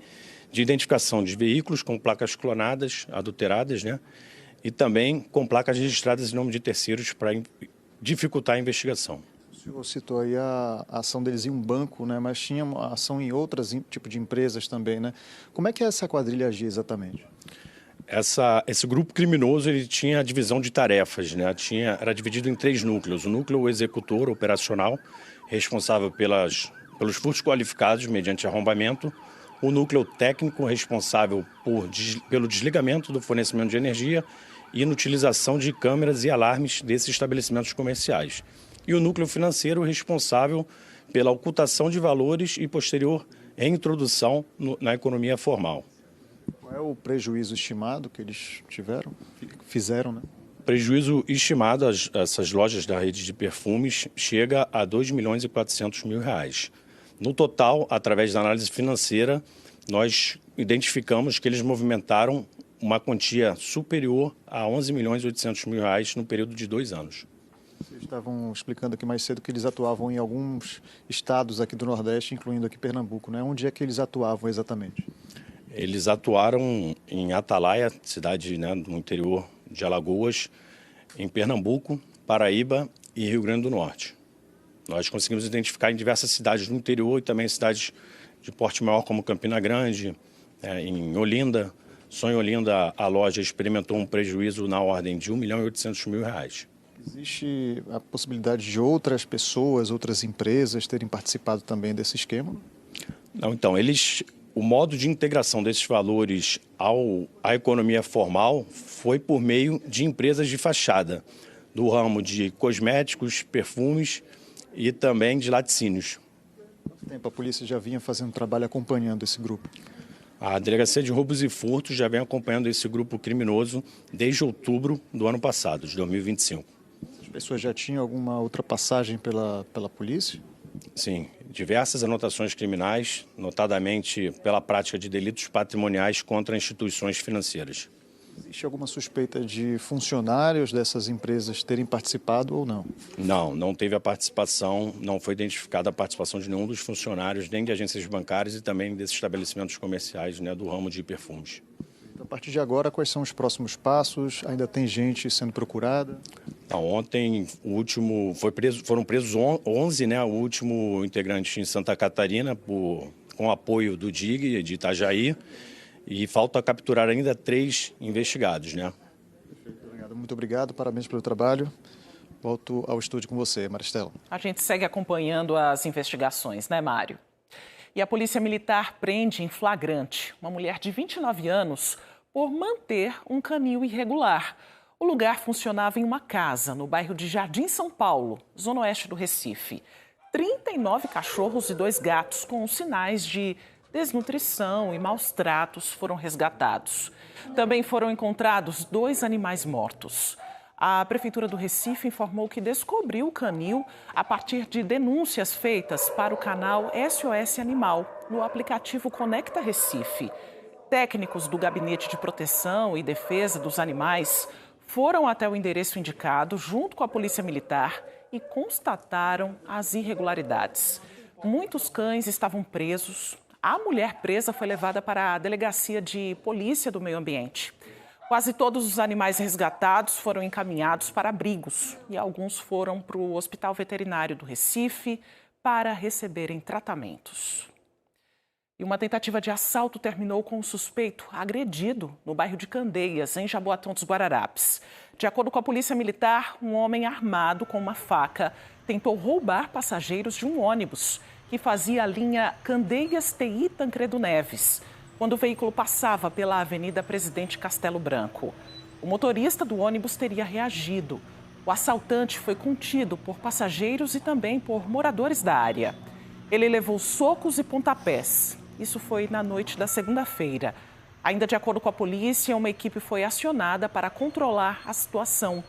de identificação de veículos com placas clonadas, adulteradas, né? E também com placas registradas em nome de terceiros para dificultar a investigação. O senhor citou aí a ação deles em um banco, né? Mas tinha ação em outras tipos de empresas também, né? Como é que essa quadrilha agia exatamente? Esse grupo criminoso ele tinha a divisão de tarefas, né? Era dividido em 3 núcleos. O núcleo executor operacional, responsável pelos furtos qualificados mediante arrombamento. O núcleo técnico, responsável pelo desligamento do fornecimento de energia e na utilização de câmeras e alarmes desses estabelecimentos comerciais. E o núcleo financeiro, responsável pela ocultação de valores e posterior reintrodução na economia formal. Qual é o prejuízo estimado que eles fizeram, né? Prejuízo estimado, essas lojas da rede de perfumes, chega a R$2.400.000. No total, através da análise financeira, nós identificamos que eles movimentaram uma quantia superior a R$11.800.000 no período de 2 anos. Vocês estavam explicando aqui mais cedo que eles atuavam em alguns estados aqui do Nordeste, incluindo aqui Pernambuco, né? Onde é que eles atuavam exatamente? Eles atuaram em Atalaia, cidade, né, no interior de Alagoas, em Pernambuco, Paraíba e Rio Grande do Norte. Nós conseguimos identificar em diversas cidades do interior e também cidades de porte maior, como Campina Grande, em Olinda. Só em Olinda a loja experimentou um prejuízo na ordem de R$1.800.000. Existe a possibilidade de outras pessoas, outras empresas terem participado também desse esquema? Não, então, o modo de integração desses valores à economia formal foi por meio de empresas de fachada, do ramo de cosméticos, perfumes e também de laticínios. Quanto tempo a polícia já vinha fazendo trabalho acompanhando esse grupo? A Delegacia de Roubos e Furtos já vem acompanhando esse grupo criminoso desde outubro do ano passado, de 2025. As pessoas já tinham alguma outra passagem pela polícia? Sim, diversas anotações criminais, notadamente pela prática de delitos patrimoniais contra instituições financeiras. Existe alguma suspeita de funcionários dessas empresas terem participado ou não? Não teve a participação, não foi identificada a participação de nenhum dos funcionários, nem de agências bancárias e também desses estabelecimentos comerciais, né, do ramo de perfumes. A partir de agora, quais são os próximos passos? Ainda tem gente sendo procurada? Ontem foram presos 11, né, o último integrante em Santa Catarina, com apoio do DIG de Itajaí, e falta capturar ainda 3 investigados, né? Perfeito, muito obrigado, parabéns pelo trabalho. Volto ao estúdio com você, Maristela. A gente segue acompanhando as investigações, né, Mário? E a Polícia Militar prende em flagrante uma mulher de 29 anos por manter um canil irregular. O lugar funcionava em uma casa no bairro de Jardim São Paulo, zona oeste do Recife. 39 cachorros e 2 gatos com sinais de desnutrição e maus tratos foram resgatados. Também foram encontrados 2 animais mortos. A Prefeitura do Recife informou que descobriu o canil a partir de denúncias feitas para o canal SOS Animal no aplicativo Conecta Recife. Técnicos do Gabinete de Proteção e Defesa dos Animais foram até o endereço indicado junto com a Polícia Militar e constataram as irregularidades. Muitos cães estavam presos. A mulher presa foi levada para a Delegacia de Polícia do Meio Ambiente. Quase todos os animais resgatados foram encaminhados para abrigos e alguns foram para o Hospital Veterinário do Recife para receberem tratamentos. E uma tentativa de assalto terminou com um suspeito agredido no bairro de Candeias, em Jaboatão dos Guararapes. De acordo com a Polícia Militar, um homem armado com uma faca tentou roubar passageiros de um ônibus que fazia a linha Candeias-TI Tancredo Neves, quando o veículo passava pela Avenida Presidente Castelo Branco. O motorista do ônibus teria reagido. O assaltante foi contido por passageiros e também por moradores da área. Ele levou socos e pontapés. Isso foi na noite da segunda-feira. Ainda de acordo com a polícia, uma equipe foi acionada para controlar a situação.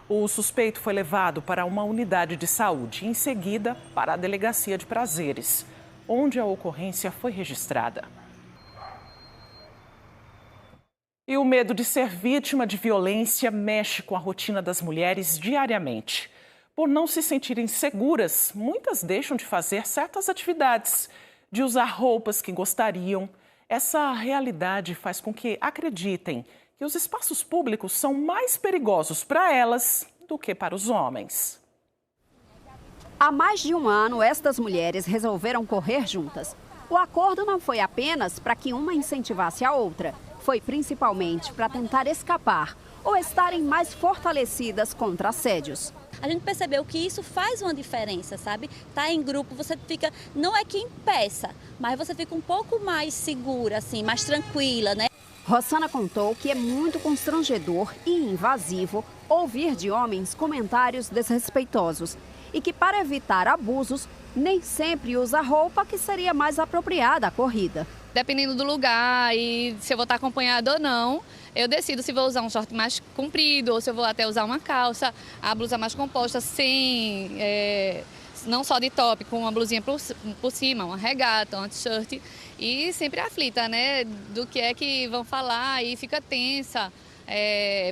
O suspeito foi levado para uma unidade de saúde e, em seguida, para a Delegacia de Prazeres, onde a ocorrência foi registrada. E o medo de ser vítima de violência mexe com a rotina das mulheres diariamente. Por não se sentirem seguras, muitas deixam de fazer certas atividades, de usar roupas que gostariam. Essa realidade faz com que acreditem que os espaços públicos são mais perigosos para elas do que para os homens. Há mais de um ano, estas mulheres resolveram correr juntas. O acordo não foi apenas para que uma incentivasse a outra, foi principalmente para tentar escapar ou estarem mais fortalecidas contra assédios. A gente percebeu que isso faz uma diferença, sabe? Tá em grupo, você fica, não é que impeça, mas você fica um pouco mais segura, assim, mais tranquila, né? Rossana contou que é muito constrangedor e invasivo ouvir de homens comentários desrespeitosos e que, para evitar abusos, nem sempre usa roupa que seria mais apropriada à corrida. Dependendo do lugar e se eu vou estar acompanhada ou não, eu decido se vou usar um short mais comprido ou se eu vou até usar uma calça, a blusa mais composta, sem, não só de top, com uma blusinha por cima, uma regata, uma t-shirt. E sempre aflita, né, do que é que vão falar e fica tensa,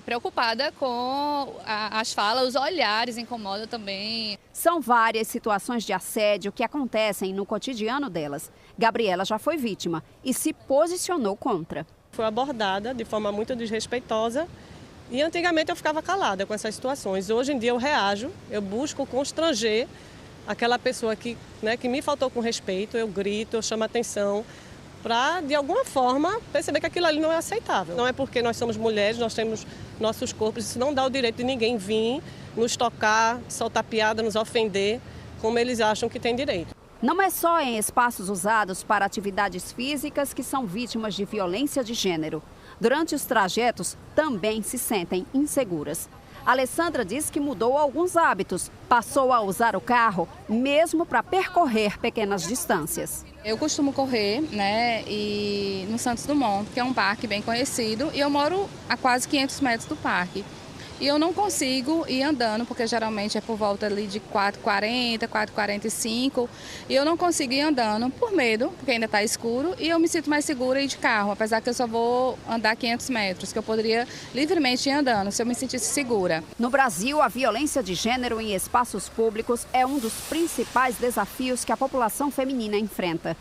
preocupada com as falas, os olhares incomodam também. São várias situações de assédio que acontecem no cotidiano delas. Gabriela já foi vítima e se posicionou contra. Foi abordada de forma muito desrespeitosa e antigamente eu ficava calada com essas situações. Hoje em dia eu reajo, eu busco constranger aquela pessoa que me faltou com respeito, eu grito, eu chamo atenção para, de alguma forma, perceber que aquilo ali não é aceitável. Não é porque nós somos mulheres, nós temos nossos corpos, isso não dá o direito de ninguém vir nos tocar, soltar piada, nos ofender, como eles acham que tem direito. Não é só em espaços usados para atividades físicas que são vítimas de violência de gênero. Durante os trajetos, também se sentem inseguras. Alessandra diz que mudou alguns hábitos. Passou a usar o carro mesmo para percorrer pequenas distâncias. Eu costumo correr, né, no Santos Dumont, que é um parque bem conhecido, e eu moro a quase 500 metros do parque. E eu não consigo ir andando, porque geralmente é por volta ali de 4h40, 4h45. E eu não consigo ir andando por medo, porque ainda está escuro, e eu me sinto mais segura ir de carro, apesar que eu só vou andar 500 metros, que eu poderia livremente ir andando, se eu me sentisse segura. No Brasil, a violência de gênero em espaços públicos é um dos principais desafios que a população feminina enfrenta.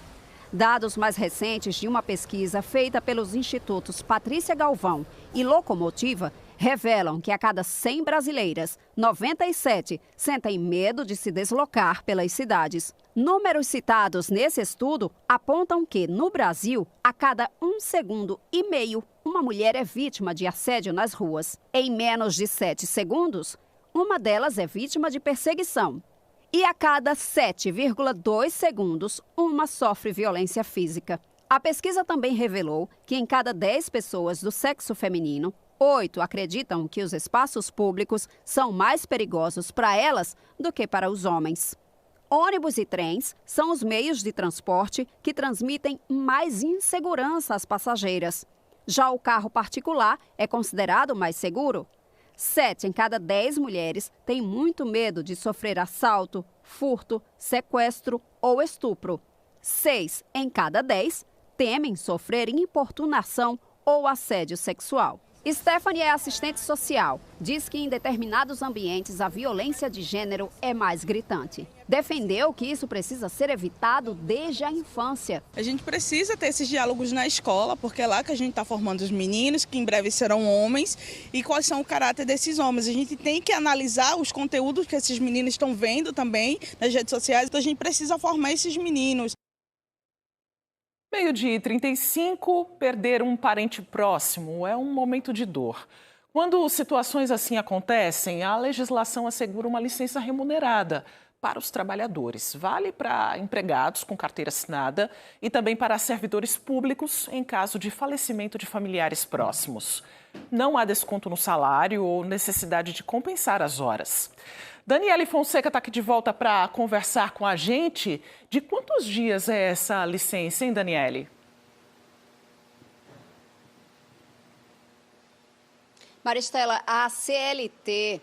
Dados mais recentes de uma pesquisa feita pelos institutos Patrícia Galvão e Locomotiva revelam que a cada 100 brasileiras, 97 sentem medo de se deslocar pelas cidades. Números citados nesse estudo apontam que, no Brasil, a cada 1,5 segundo, uma mulher é vítima de assédio nas ruas. Em menos de 7 segundos, uma delas é vítima de perseguição. E a cada 7,2 segundos, uma sofre violência física. A pesquisa também revelou que em cada 10 pessoas do sexo feminino, 8 acreditam que os espaços públicos são mais perigosos para elas do que para os homens. Ônibus e trens são os meios de transporte que transmitem mais insegurança às passageiras. Já o carro particular é considerado mais seguro. 7 em cada 10 mulheres têm muito medo de sofrer assalto, furto, sequestro ou estupro. 6 em cada 10 temem sofrer importunação ou assédio sexual. Stephanie é assistente social. Diz que em determinados ambientes a violência de gênero é mais gritante. Defendeu que isso precisa ser evitado desde a infância. A gente precisa ter esses diálogos na escola, porque é lá que a gente está formando os meninos, que em breve serão homens, e quais são o caráter desses homens. A gente tem que analisar os conteúdos que esses meninos estão vendo também nas redes sociais, então a gente precisa formar esses meninos. 12h35, perder um parente próximo é um momento de dor. Quando situações assim acontecem, a legislação assegura uma licença remunerada para os trabalhadores. Vale para empregados com carteira assinada e também para servidores públicos em caso de falecimento de familiares próximos. Não há desconto no salário ou necessidade de compensar as horas. Daniele Fonseca está aqui de volta para conversar com a gente. De quantos dias é essa licença, hein, Daniele? Maristela, a CLT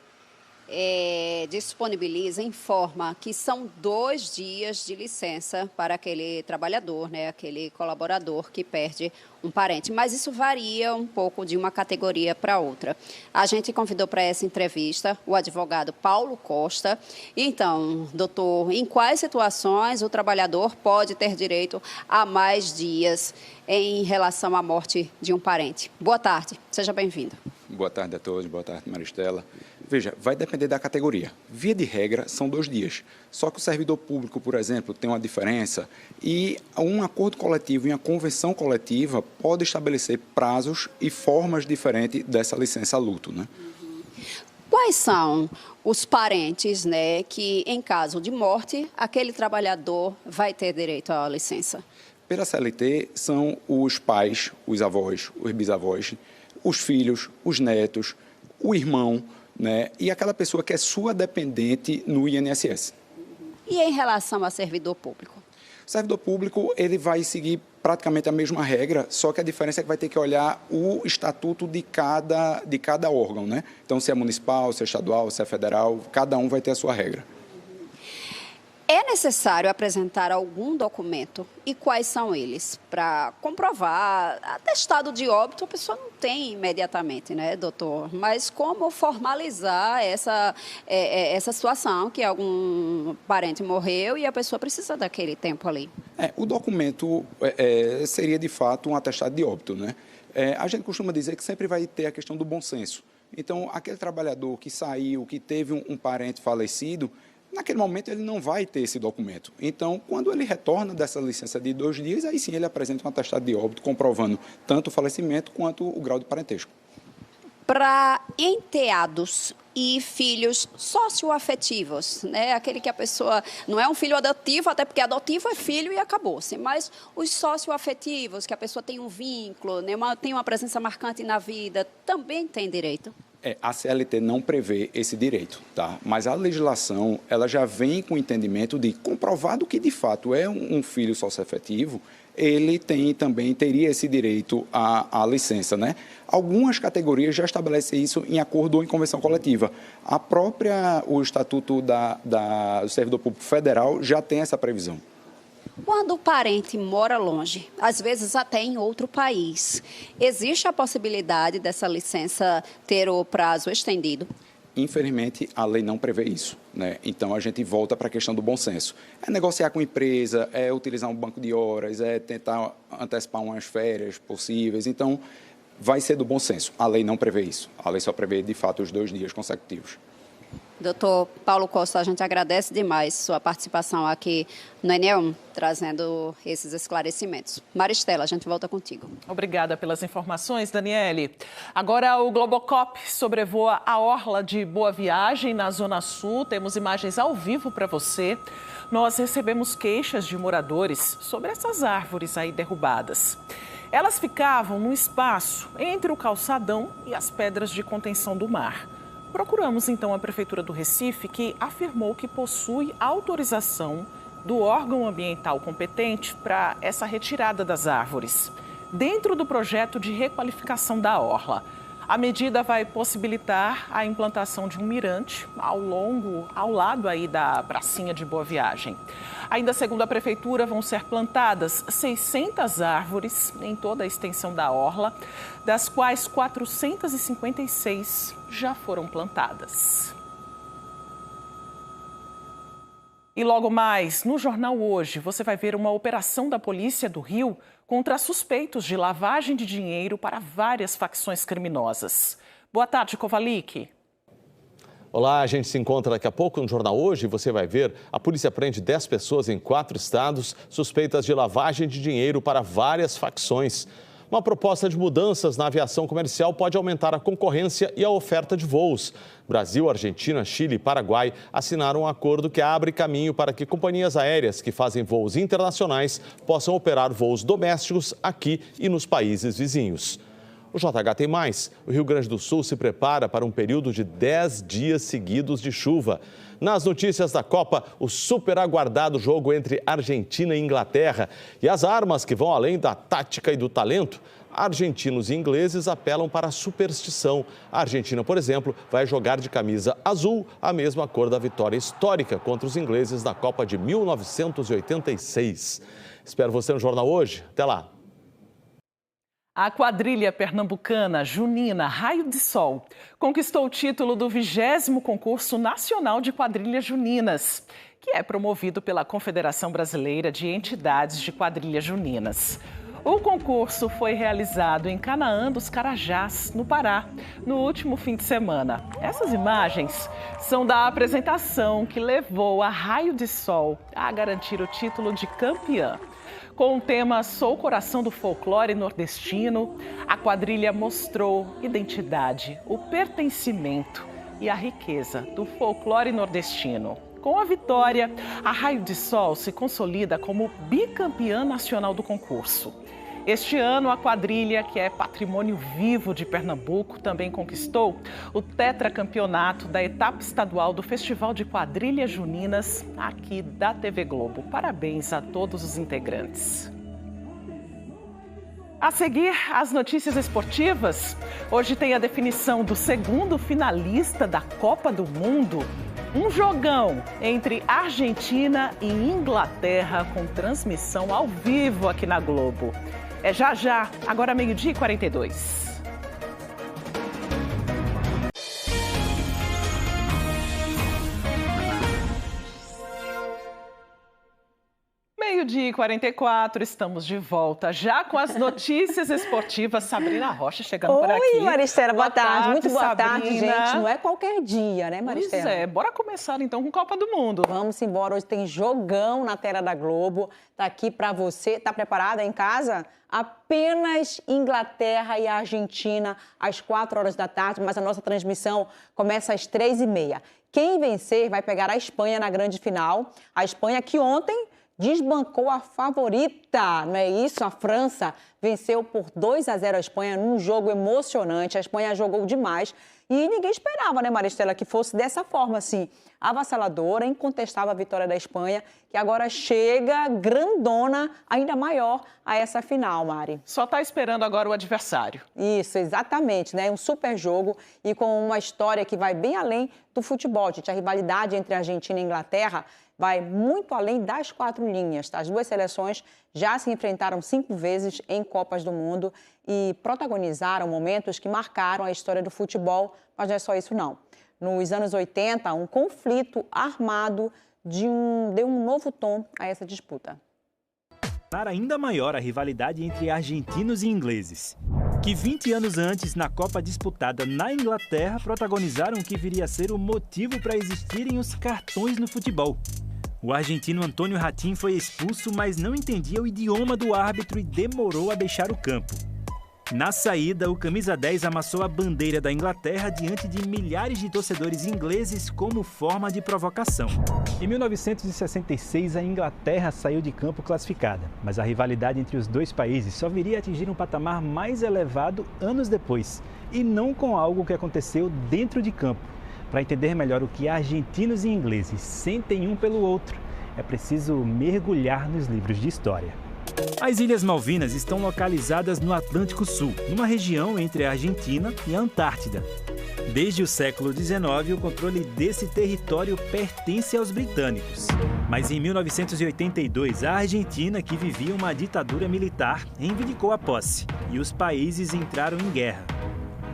informa que são 2 dias de licença para aquele trabalhador, né, aquele colaborador que perde um parente. Mas isso varia um pouco de uma categoria para outra. A gente convidou para essa entrevista o advogado Paulo Costa. Então, doutor, em quais situações o trabalhador pode ter direito a mais dias em relação à morte de um parente? Boa tarde, seja bem-vindo. Boa tarde a todos, boa tarde, Maristela. Veja, vai depender da categoria. Via de regra, são 2 dias. Só que o servidor público, por exemplo, tem uma diferença e um acordo coletivo e uma convenção coletiva pode estabelecer prazos e formas diferentes dessa licença luto, né? Quais são os parentes, né, que em caso de morte, aquele trabalhador vai ter direito à licença? Pela CLT, são os pais, os avós, os bisavós, os filhos, os netos, o irmão, né, e aquela pessoa que é sua dependente no INSS. E em relação a servidor público? O servidor público, ele vai seguir praticamente a mesma regra, só que a diferença é que vai ter que olhar o estatuto de cada órgão, né? Então, se é municipal, se é estadual, se é federal, cada um vai ter a sua regra. É necessário apresentar algum documento e quais são eles? Para comprovar, atestado de óbito a pessoa não tem imediatamente, né, doutor? Mas como formalizar essa situação que algum parente morreu e a pessoa precisa daquele tempo ali? O documento seria, de fato, um atestado de óbito, né? A gente costuma dizer que sempre vai ter a questão do bom senso. Então, aquele trabalhador que saiu, que teve um parente falecido, naquele momento ele não vai ter esse documento. Então, quando ele retorna dessa licença de 2 dias, aí sim ele apresenta um atestado de óbito comprovando tanto o falecimento quanto o grau de parentesco. Para enteados e filhos socioafetivos, né? Aquele que a pessoa não é um filho adotivo, até porque adotivo é filho e acabou-se, mas os socioafetivos, que a pessoa tem um vínculo, né? Tem uma presença marcante na vida, também tem direito? A CLT não prevê esse direito, tá? Mas a legislação, ela já vem com o entendimento de, comprovado que de fato é um filho socioafetivo, ele teria esse direito à licença, né? Algumas categorias já estabelecem isso em acordo ou em convenção coletiva. O Estatuto do Servidor Público Federal já tem essa previsão. Quando o parente mora longe, às vezes até em outro país, existe a possibilidade dessa licença ter o prazo estendido? Infelizmente, a lei não prevê isso, né? Então, a gente volta para a questão do bom senso. É negociar com a empresa, é utilizar um banco de horas, é tentar antecipar umas férias possíveis. Então, vai ser do bom senso. A lei não prevê isso. A lei só prevê, de fato, os 2 dias consecutivos. Doutor Paulo Costa, a gente agradece demais sua participação aqui no ENE1, trazendo esses esclarecimentos. Maristela, a gente volta contigo. Obrigada pelas informações, Daniele. Agora o Globocop sobrevoa a orla de Boa Viagem, na Zona Sul. Temos imagens ao vivo para você. Nós recebemos queixas de moradores sobre essas árvores aí derrubadas. Elas ficavam no espaço entre o calçadão e as pedras de contenção do mar. Procuramos, então, a Prefeitura do Recife, que afirmou que possui autorização do órgão ambiental competente para essa retirada das árvores, dentro do projeto de requalificação da orla. A medida vai possibilitar a implantação de um mirante ao lado aí da pracinha de Boa Viagem. Ainda segundo a Prefeitura, vão ser plantadas 600 árvores em toda a extensão da orla, das quais 456 já foram plantadas. E logo mais, no Jornal Hoje, você vai ver uma operação da Polícia do Rio contra suspeitos de lavagem de dinheiro para várias facções criminosas. Boa tarde, Kovalik. Olá, a gente se encontra daqui a pouco no Jornal Hoje. Você vai ver, a polícia prende 10 pessoas em 4 estados suspeitas de lavagem de dinheiro para várias facções. Uma proposta de mudanças na aviação comercial pode aumentar a concorrência e a oferta de voos. Brasil, Argentina, Chile e Paraguai assinaram um acordo que abre caminho para que companhias aéreas que fazem voos internacionais possam operar voos domésticos aqui e nos países vizinhos. O JH tem mais. O Rio Grande do Sul se prepara para um período de 10 dias seguidos de chuva. Nas notícias da Copa, o super aguardado jogo entre Argentina e Inglaterra. E as armas que vão além da tática e do talento. Argentinos e ingleses apelam para a superstição. A Argentina, por exemplo, vai jogar de camisa azul, a mesma cor da vitória histórica contra os ingleses na Copa de 1986. Espero você no Jornal Hoje. Até lá. A quadrilha pernambucana junina Raio de Sol conquistou o título do 20º Concurso Nacional de Quadrilhas Juninas, que é promovido pela Confederação Brasileira de Entidades de Quadrilhas Juninas. O concurso foi realizado em Canaã dos Carajás, no Pará, no último fim de semana. Essas imagens são da apresentação que levou a Raio de Sol a garantir o título de campeã. Com o tema Sou o Coração do Folclore Nordestino, a quadrilha mostrou identidade, o pertencimento e a riqueza do folclore nordestino. Com a vitória, a Raio de Sol se consolida como bicampeã nacional do concurso. Este ano, a quadrilha, que é patrimônio vivo de Pernambuco, também conquistou o tetracampeonato da etapa estadual do Festival de Quadrilhas Juninas aqui da TV Globo. Parabéns a todos os integrantes. A seguir, as notícias esportivas. Hoje tem a definição do segundo finalista da Copa do Mundo. Um jogão entre Argentina e Inglaterra com transmissão ao vivo aqui na Globo. É já, agora 12h42. Meio-dia e 44, estamos de volta já com as notícias esportivas. Sabrina Rocha chegando por aqui. Oi, Maristela, boa tarde. Muito boa Sabrina. tarde, gente. Não é qualquer dia, né, Maristela? Pois é, bora começar então com Copa do Mundo. Vamos embora, hoje tem jogão na tela da Globo. Tá aqui pra você. Tá preparada em casa? Apenas Inglaterra e Argentina às 4 horas da tarde, mas a nossa transmissão começa às 3h30. Quem vencer vai pegar a Espanha na grande final. A Espanha que ontem desbancou a favorita, não é isso? A França venceu por 2-0 a Espanha num jogo emocionante. A Espanha jogou demais e ninguém esperava, né, Maristela, que fosse dessa forma, assim, avassaladora, incontestável a vitória da Espanha, que agora chega grandona, ainda maior a essa final, Mari. Só está esperando agora o adversário. Isso, exatamente, né? Um super jogo e com uma história que vai bem além do futebol, gente. A rivalidade entre a Argentina e a Inglaterra vai muito além das 4 linhas. Tá? As duas seleções já se enfrentaram 5 vezes em Copas do Mundo e protagonizaram momentos que marcaram a história do futebol, mas não é só isso, não. Nos anos 80, um conflito armado deu um novo tom a essa disputa. Ainda maior a rivalidade entre argentinos e ingleses, que 20 anos antes, na Copa disputada na Inglaterra, protagonizaram o que viria a ser o motivo para existirem os cartões no futebol. O argentino Antônio Ratín foi expulso, mas não entendia o idioma do árbitro e demorou a deixar o campo. Na saída, o camisa 10 amassou a bandeira da Inglaterra diante de milhares de torcedores ingleses como forma de provocação. Em 1966, a Inglaterra saiu de campo classificada, mas a rivalidade entre os dois países só viria a atingir um patamar mais elevado anos depois, e não com algo que aconteceu dentro de campo. Para entender melhor o que argentinos e ingleses sentem um pelo outro, é preciso mergulhar nos livros de história. As Ilhas Malvinas estão localizadas no Atlântico Sul, numa região entre a Argentina e a Antártida. Desde o século XIX, o controle desse território pertence aos britânicos. Mas em 1982, a Argentina, que vivia uma ditadura militar, reivindicou a posse e os países entraram em guerra.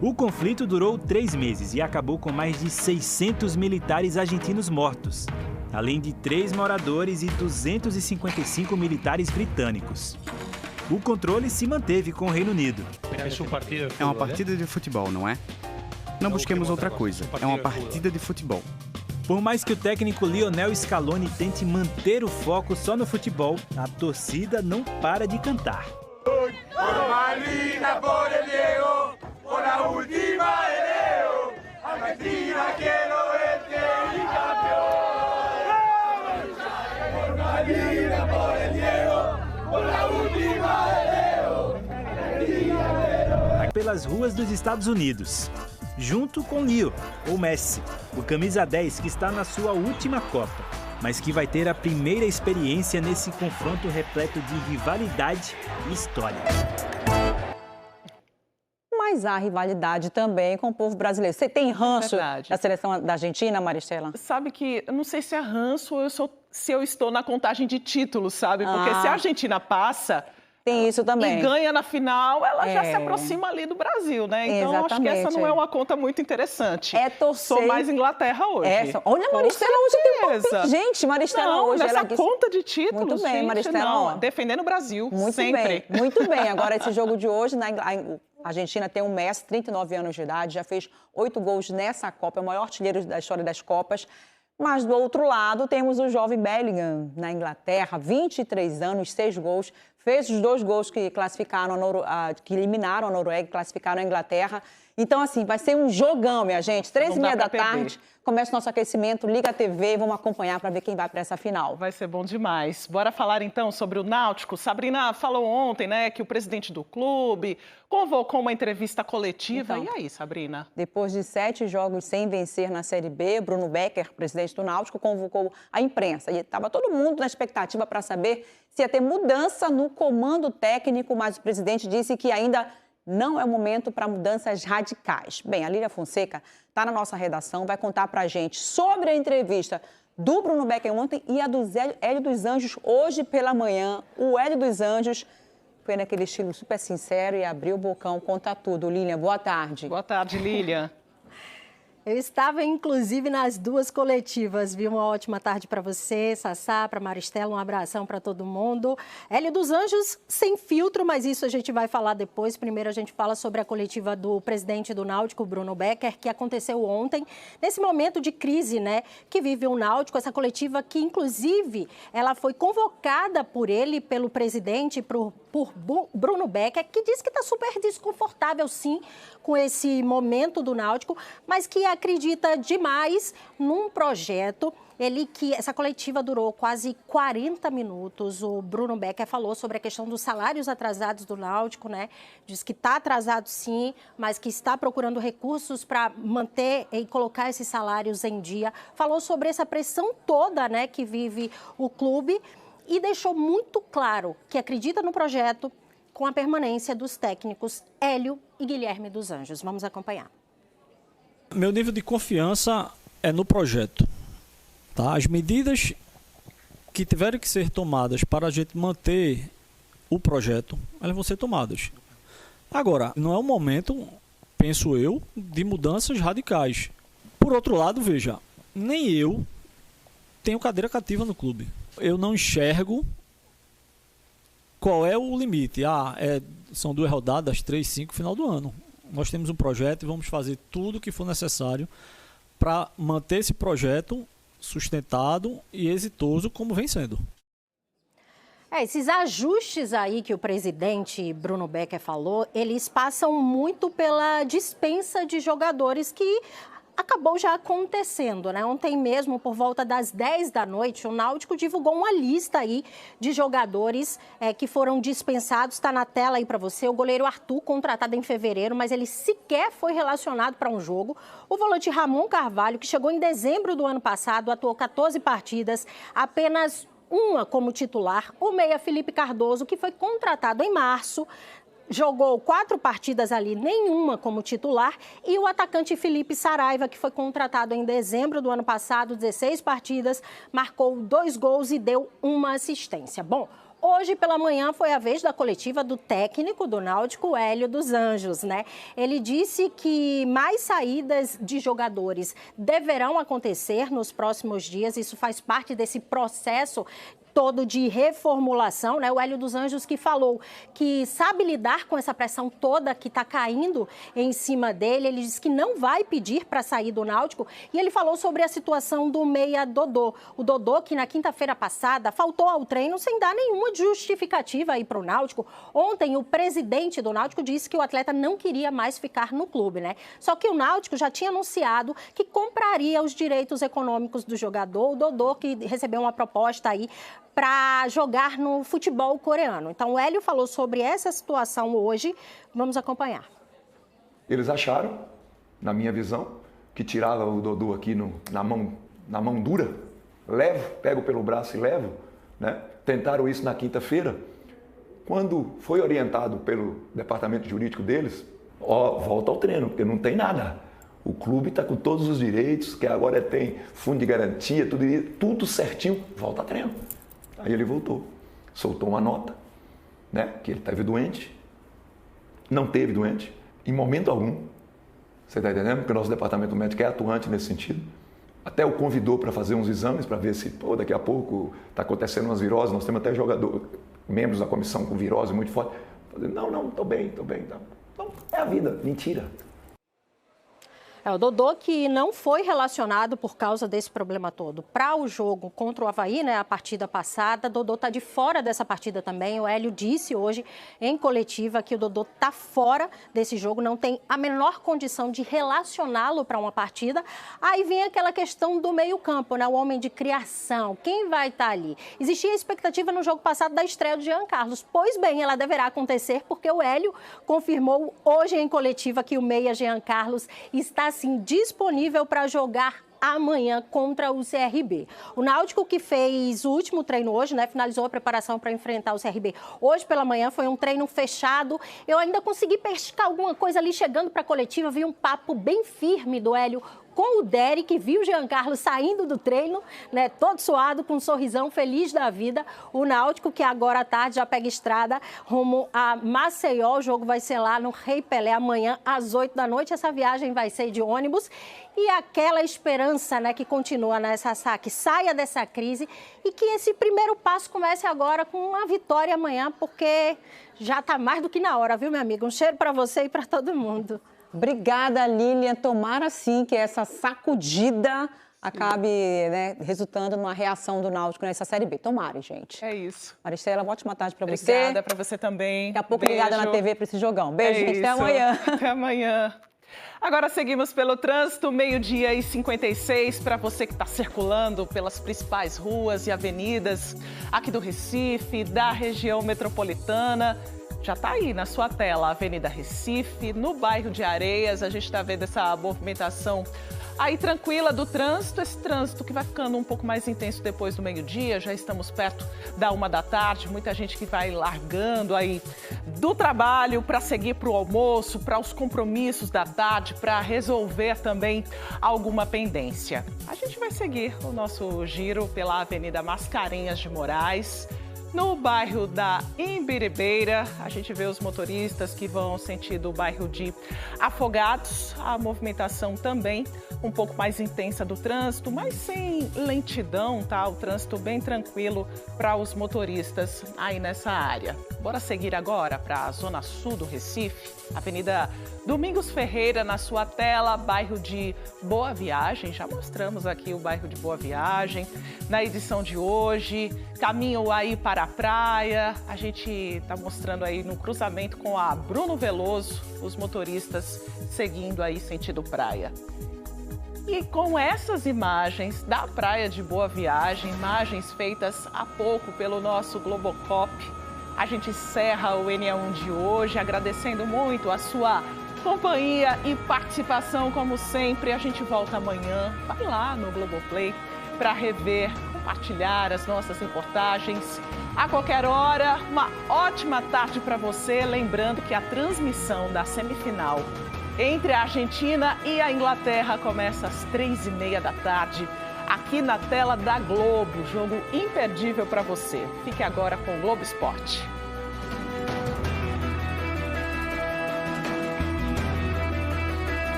O conflito durou 3 meses e acabou com mais de 600 militares argentinos mortos, além de 3 moradores e 255 militares britânicos. O controle se manteve com o Reino Unido. É uma partida de futebol, não é? Não busquemos outra coisa, é uma partida de futebol. Por mais que o técnico Lionel Scaloni tente manter o foco só no futebol, a torcida não para de cantar. Pelas ruas dos Estados Unidos, junto com Leo, ou Messi, o camisa 10 que está na sua última Copa, mas que vai ter a primeira experiência nesse confronto repleto de rivalidade e história. amenizar a rivalidade também com o povo brasileiro. Você tem ranço da seleção da Argentina, Maristela? Sabe que, eu não sei se é ranço ou se eu estou na contagem de títulos, sabe? Porque se a Argentina passa... Tem isso também. E ganha na final, ela já se aproxima ali do Brasil, né? Então, acho que essa não é uma conta muito interessante. É torcer. Sou mais Inglaterra hoje. Olha, a Maristela hoje tem palpite. Gente, Maristela hoje... Nessa conta de títulos, muito bem, gente, Maristela. Defendendo o Brasil, muito sempre. Bem, muito bem. Agora, esse jogo de hoje, a Argentina tem um Messi, 39 anos de idade, já fez 8 gols nessa Copa, é o maior artilheiro da história das Copas. Mas, do outro lado, temos o jovem Bellingham, na Inglaterra, 23 anos, 6 gols. Fez os 2 gols que classificaram que eliminaram a Noruega e classificaram a Inglaterra. Então, assim, vai ser um jogão, minha gente. 13h30 da tarde, começa o nosso aquecimento, liga a TV e vamos acompanhar para ver quem vai para essa final. Vai ser bom demais. Bora falar, então, sobre o Náutico. Sabrina falou ontem, né, que o presidente do clube convocou uma entrevista coletiva. Então, e aí, Sabrina? Depois de 7 jogos sem vencer na Série B, Bruno Becker, presidente do Náutico, convocou a imprensa. E estava todo mundo na expectativa para saber se ia ter mudança no comando técnico, mas o presidente disse que ainda não é o momento para mudanças radicais. Bem, a Lília Fonseca está na nossa redação, vai contar para a gente sobre a entrevista do Bruno Becker ontem e a do Hélio dos Anjos hoje pela manhã. O Hélio dos Anjos foi naquele estilo super sincero e abriu o bocão, conta tudo. Lilian, boa tarde. Boa tarde, Lilian. Eu estava, inclusive, nas 2 coletivas. Vi uma ótima tarde para você, Sassá, para Maristela, um abração para todo mundo. Hélio dos Anjos, sem filtro, mas isso a gente vai falar depois. Primeiro a gente fala sobre a coletiva do presidente do Náutico, Bruno Becker, que aconteceu ontem, nesse momento de crise, né, que vive o Náutico. Essa coletiva que, inclusive, ela foi convocada por ele, pelo presidente, por Bruno Becker, que disse que está super desconfortável, sim, com esse momento do Náutico, mas que acredita demais num projeto. Essa coletiva durou quase 40 minutos. O Bruno Becker falou sobre a questão dos salários atrasados do Náutico, né? Diz que está atrasado sim, mas que está procurando recursos para manter e colocar esses salários em dia. Falou sobre essa pressão toda, né, que vive o clube e deixou muito claro que acredita no projeto com a permanência dos técnicos Hélio e Guilherme dos Anjos. Vamos acompanhar. Meu nível de confiança é no projeto. Tá? As medidas que tiverem que ser tomadas para a gente manter o projeto, elas vão ser tomadas. Agora, não é o momento, penso eu, de mudanças radicais. Por outro lado, veja, nem eu tenho cadeira cativa no clube. Eu não enxergo qual é o limite. São 2 rodadas, 3, 5, final do ano. Nós temos um projeto e vamos fazer tudo o que for necessário para manter esse projeto sustentado e exitoso como vem sendo. Esses ajustes aí que o presidente Bruno Becker falou, eles passam muito pela dispensa de jogadores que acabou já acontecendo, né? Ontem mesmo, por volta das 10 da noite, o Náutico divulgou uma lista aí de jogadores que foram dispensados. Está na tela aí para você. O goleiro Arthur, contratado em fevereiro, mas ele sequer foi relacionado para um jogo. O volante Ramon Carvalho, que chegou em dezembro do ano passado, atuou 14 partidas, apenas uma como titular. O meia Felipe Cardoso, que foi contratado em março, jogou 4 partidas ali, nenhuma como titular. E o atacante Felipe Saraiva, que foi contratado em dezembro do ano passado, 16 partidas, marcou 2 gols e deu 1 assistência. Bom, hoje pela manhã foi a vez da coletiva do técnico do Náutico, Hélio dos Anjos, né? Ele disse que mais saídas de jogadores deverão acontecer nos próximos dias. Isso faz parte desse processo todo de reformulação, né? O Hélio dos Anjos que falou que sabe lidar com essa pressão toda que está caindo em cima dele. Ele disse que não vai pedir para sair do Náutico e ele falou sobre a situação do meia Dodô. O Dodô que na quinta-feira passada faltou ao treino sem dar nenhuma justificativa aí para o Náutico. Ontem o presidente do Náutico disse que o atleta não queria mais ficar no clube, né? Só que o Náutico já tinha anunciado que compraria os direitos econômicos do jogador. O Dodô que recebeu uma proposta aí para jogar no futebol coreano. Então, o Hélio falou sobre essa situação hoje. Vamos acompanhar. Eles acharam, na minha visão, que tirava o Dodô aqui na mão dura, pego pelo braço e levo, né? Tentaram isso na quinta-feira. Quando foi orientado pelo departamento jurídico deles, volta ao treino, porque não tem nada. O clube está com todos os direitos, que agora tem fundo de garantia, tudo certinho, volta a treino. Aí ele voltou, soltou uma nota, né, que ele estava doente, não teve doente, em momento algum. Você está entendendo? Porque o nosso departamento médico é atuante nesse sentido. Até o convidou para fazer uns exames, para ver se daqui a pouco está acontecendo umas viroses. Nós temos até membros da comissão com virose muito forte. Não, estou bem. Tá. Então, é a vida, mentira. O Dodô que não foi relacionado por causa desse problema todo. Para o jogo contra o Avaí, né, a partida passada, Dodô está de fora dessa partida também. O Hélio disse hoje em coletiva que o Dodô está fora desse jogo, não tem a menor condição de relacioná-lo para uma partida. Aí vem aquela questão do meio-campo, né, o homem de criação. Quem vai estar ali? Existia a expectativa no jogo passado da estreia do Jean Carlos. Pois bem, ela deverá acontecer porque o Hélio confirmou hoje em coletiva que o meia Jean Carlos está disponível para jogar amanhã contra o CRB. O Náutico, que fez o último treino hoje, né, finalizou a preparação para enfrentar o CRB hoje pela manhã, foi um treino fechado. Eu ainda consegui pescar alguma coisa ali chegando para a coletiva, vi um papo bem firme do Hélio com o Derek, viu o Jean Carlos saindo do treino, né, todo suado, com um sorrisão, feliz da vida. O Náutico, que agora à tarde já pega estrada rumo a Maceió. O jogo vai ser lá no Rei Pelé amanhã às 8 da noite. Essa viagem vai ser de ônibus. E aquela esperança, né, que continua nessa que saia dessa crise e que esse primeiro passo comece agora com uma vitória amanhã, porque já está mais do que na hora, viu, meu amigo? Um cheiro para você e para todo mundo. Obrigada, Lilian. Tomara, sim, que essa sacudida acabe, né, resultando numa reação do Náutico nessa Série B. Tomara, gente. É isso. Maristela, uma ótima tarde para você. Obrigada para você também. Daqui a pouco ligada na TV para esse jogão. Beijo, gente. Até amanhã. Até amanhã. Agora seguimos pelo trânsito, 12h56, para você que está circulando pelas principais ruas e avenidas aqui do Recife, da região metropolitana. Já está aí na sua tela a Avenida Recife, no bairro de Areias. A gente está vendo essa movimentação aí tranquila do trânsito, esse trânsito que vai ficando um pouco mais intenso depois do meio-dia. Já estamos perto da 1 da tarde, muita gente que vai largando aí do trabalho para seguir para o almoço, para os compromissos da tarde, para resolver também alguma pendência. A gente vai seguir o nosso giro pela Avenida Mascarenhas de Moraes. No bairro da Imbiribeira, a gente vê os motoristas que vão sentido o bairro de Afogados. A movimentação também um pouco mais intensa do trânsito, mas sem lentidão, tá? O trânsito bem tranquilo para os motoristas aí nessa área. Bora seguir agora para a zona sul do Recife, Avenida Domingos Ferreira na sua tela, bairro de Boa Viagem. Já mostramos aqui o bairro de Boa Viagem na edição de hoje. Caminho aí para a praia. A gente está mostrando aí no cruzamento com a Bruno Veloso, os motoristas seguindo aí sentido praia. E com essas imagens da praia de Boa Viagem, imagens feitas há pouco pelo nosso Globocop, a gente encerra o NE1 de hoje, agradecendo muito a sua companhia e participação, como sempre. A gente volta amanhã, vai lá no Globoplay para rever, compartilhar as nossas reportagens a qualquer hora. Uma ótima tarde para você, lembrando que a transmissão da semifinal entre a Argentina e a Inglaterra começa às 3h30 da tarde, aqui na tela da Globo. Jogo imperdível para você. Fique agora com o Globo Esporte.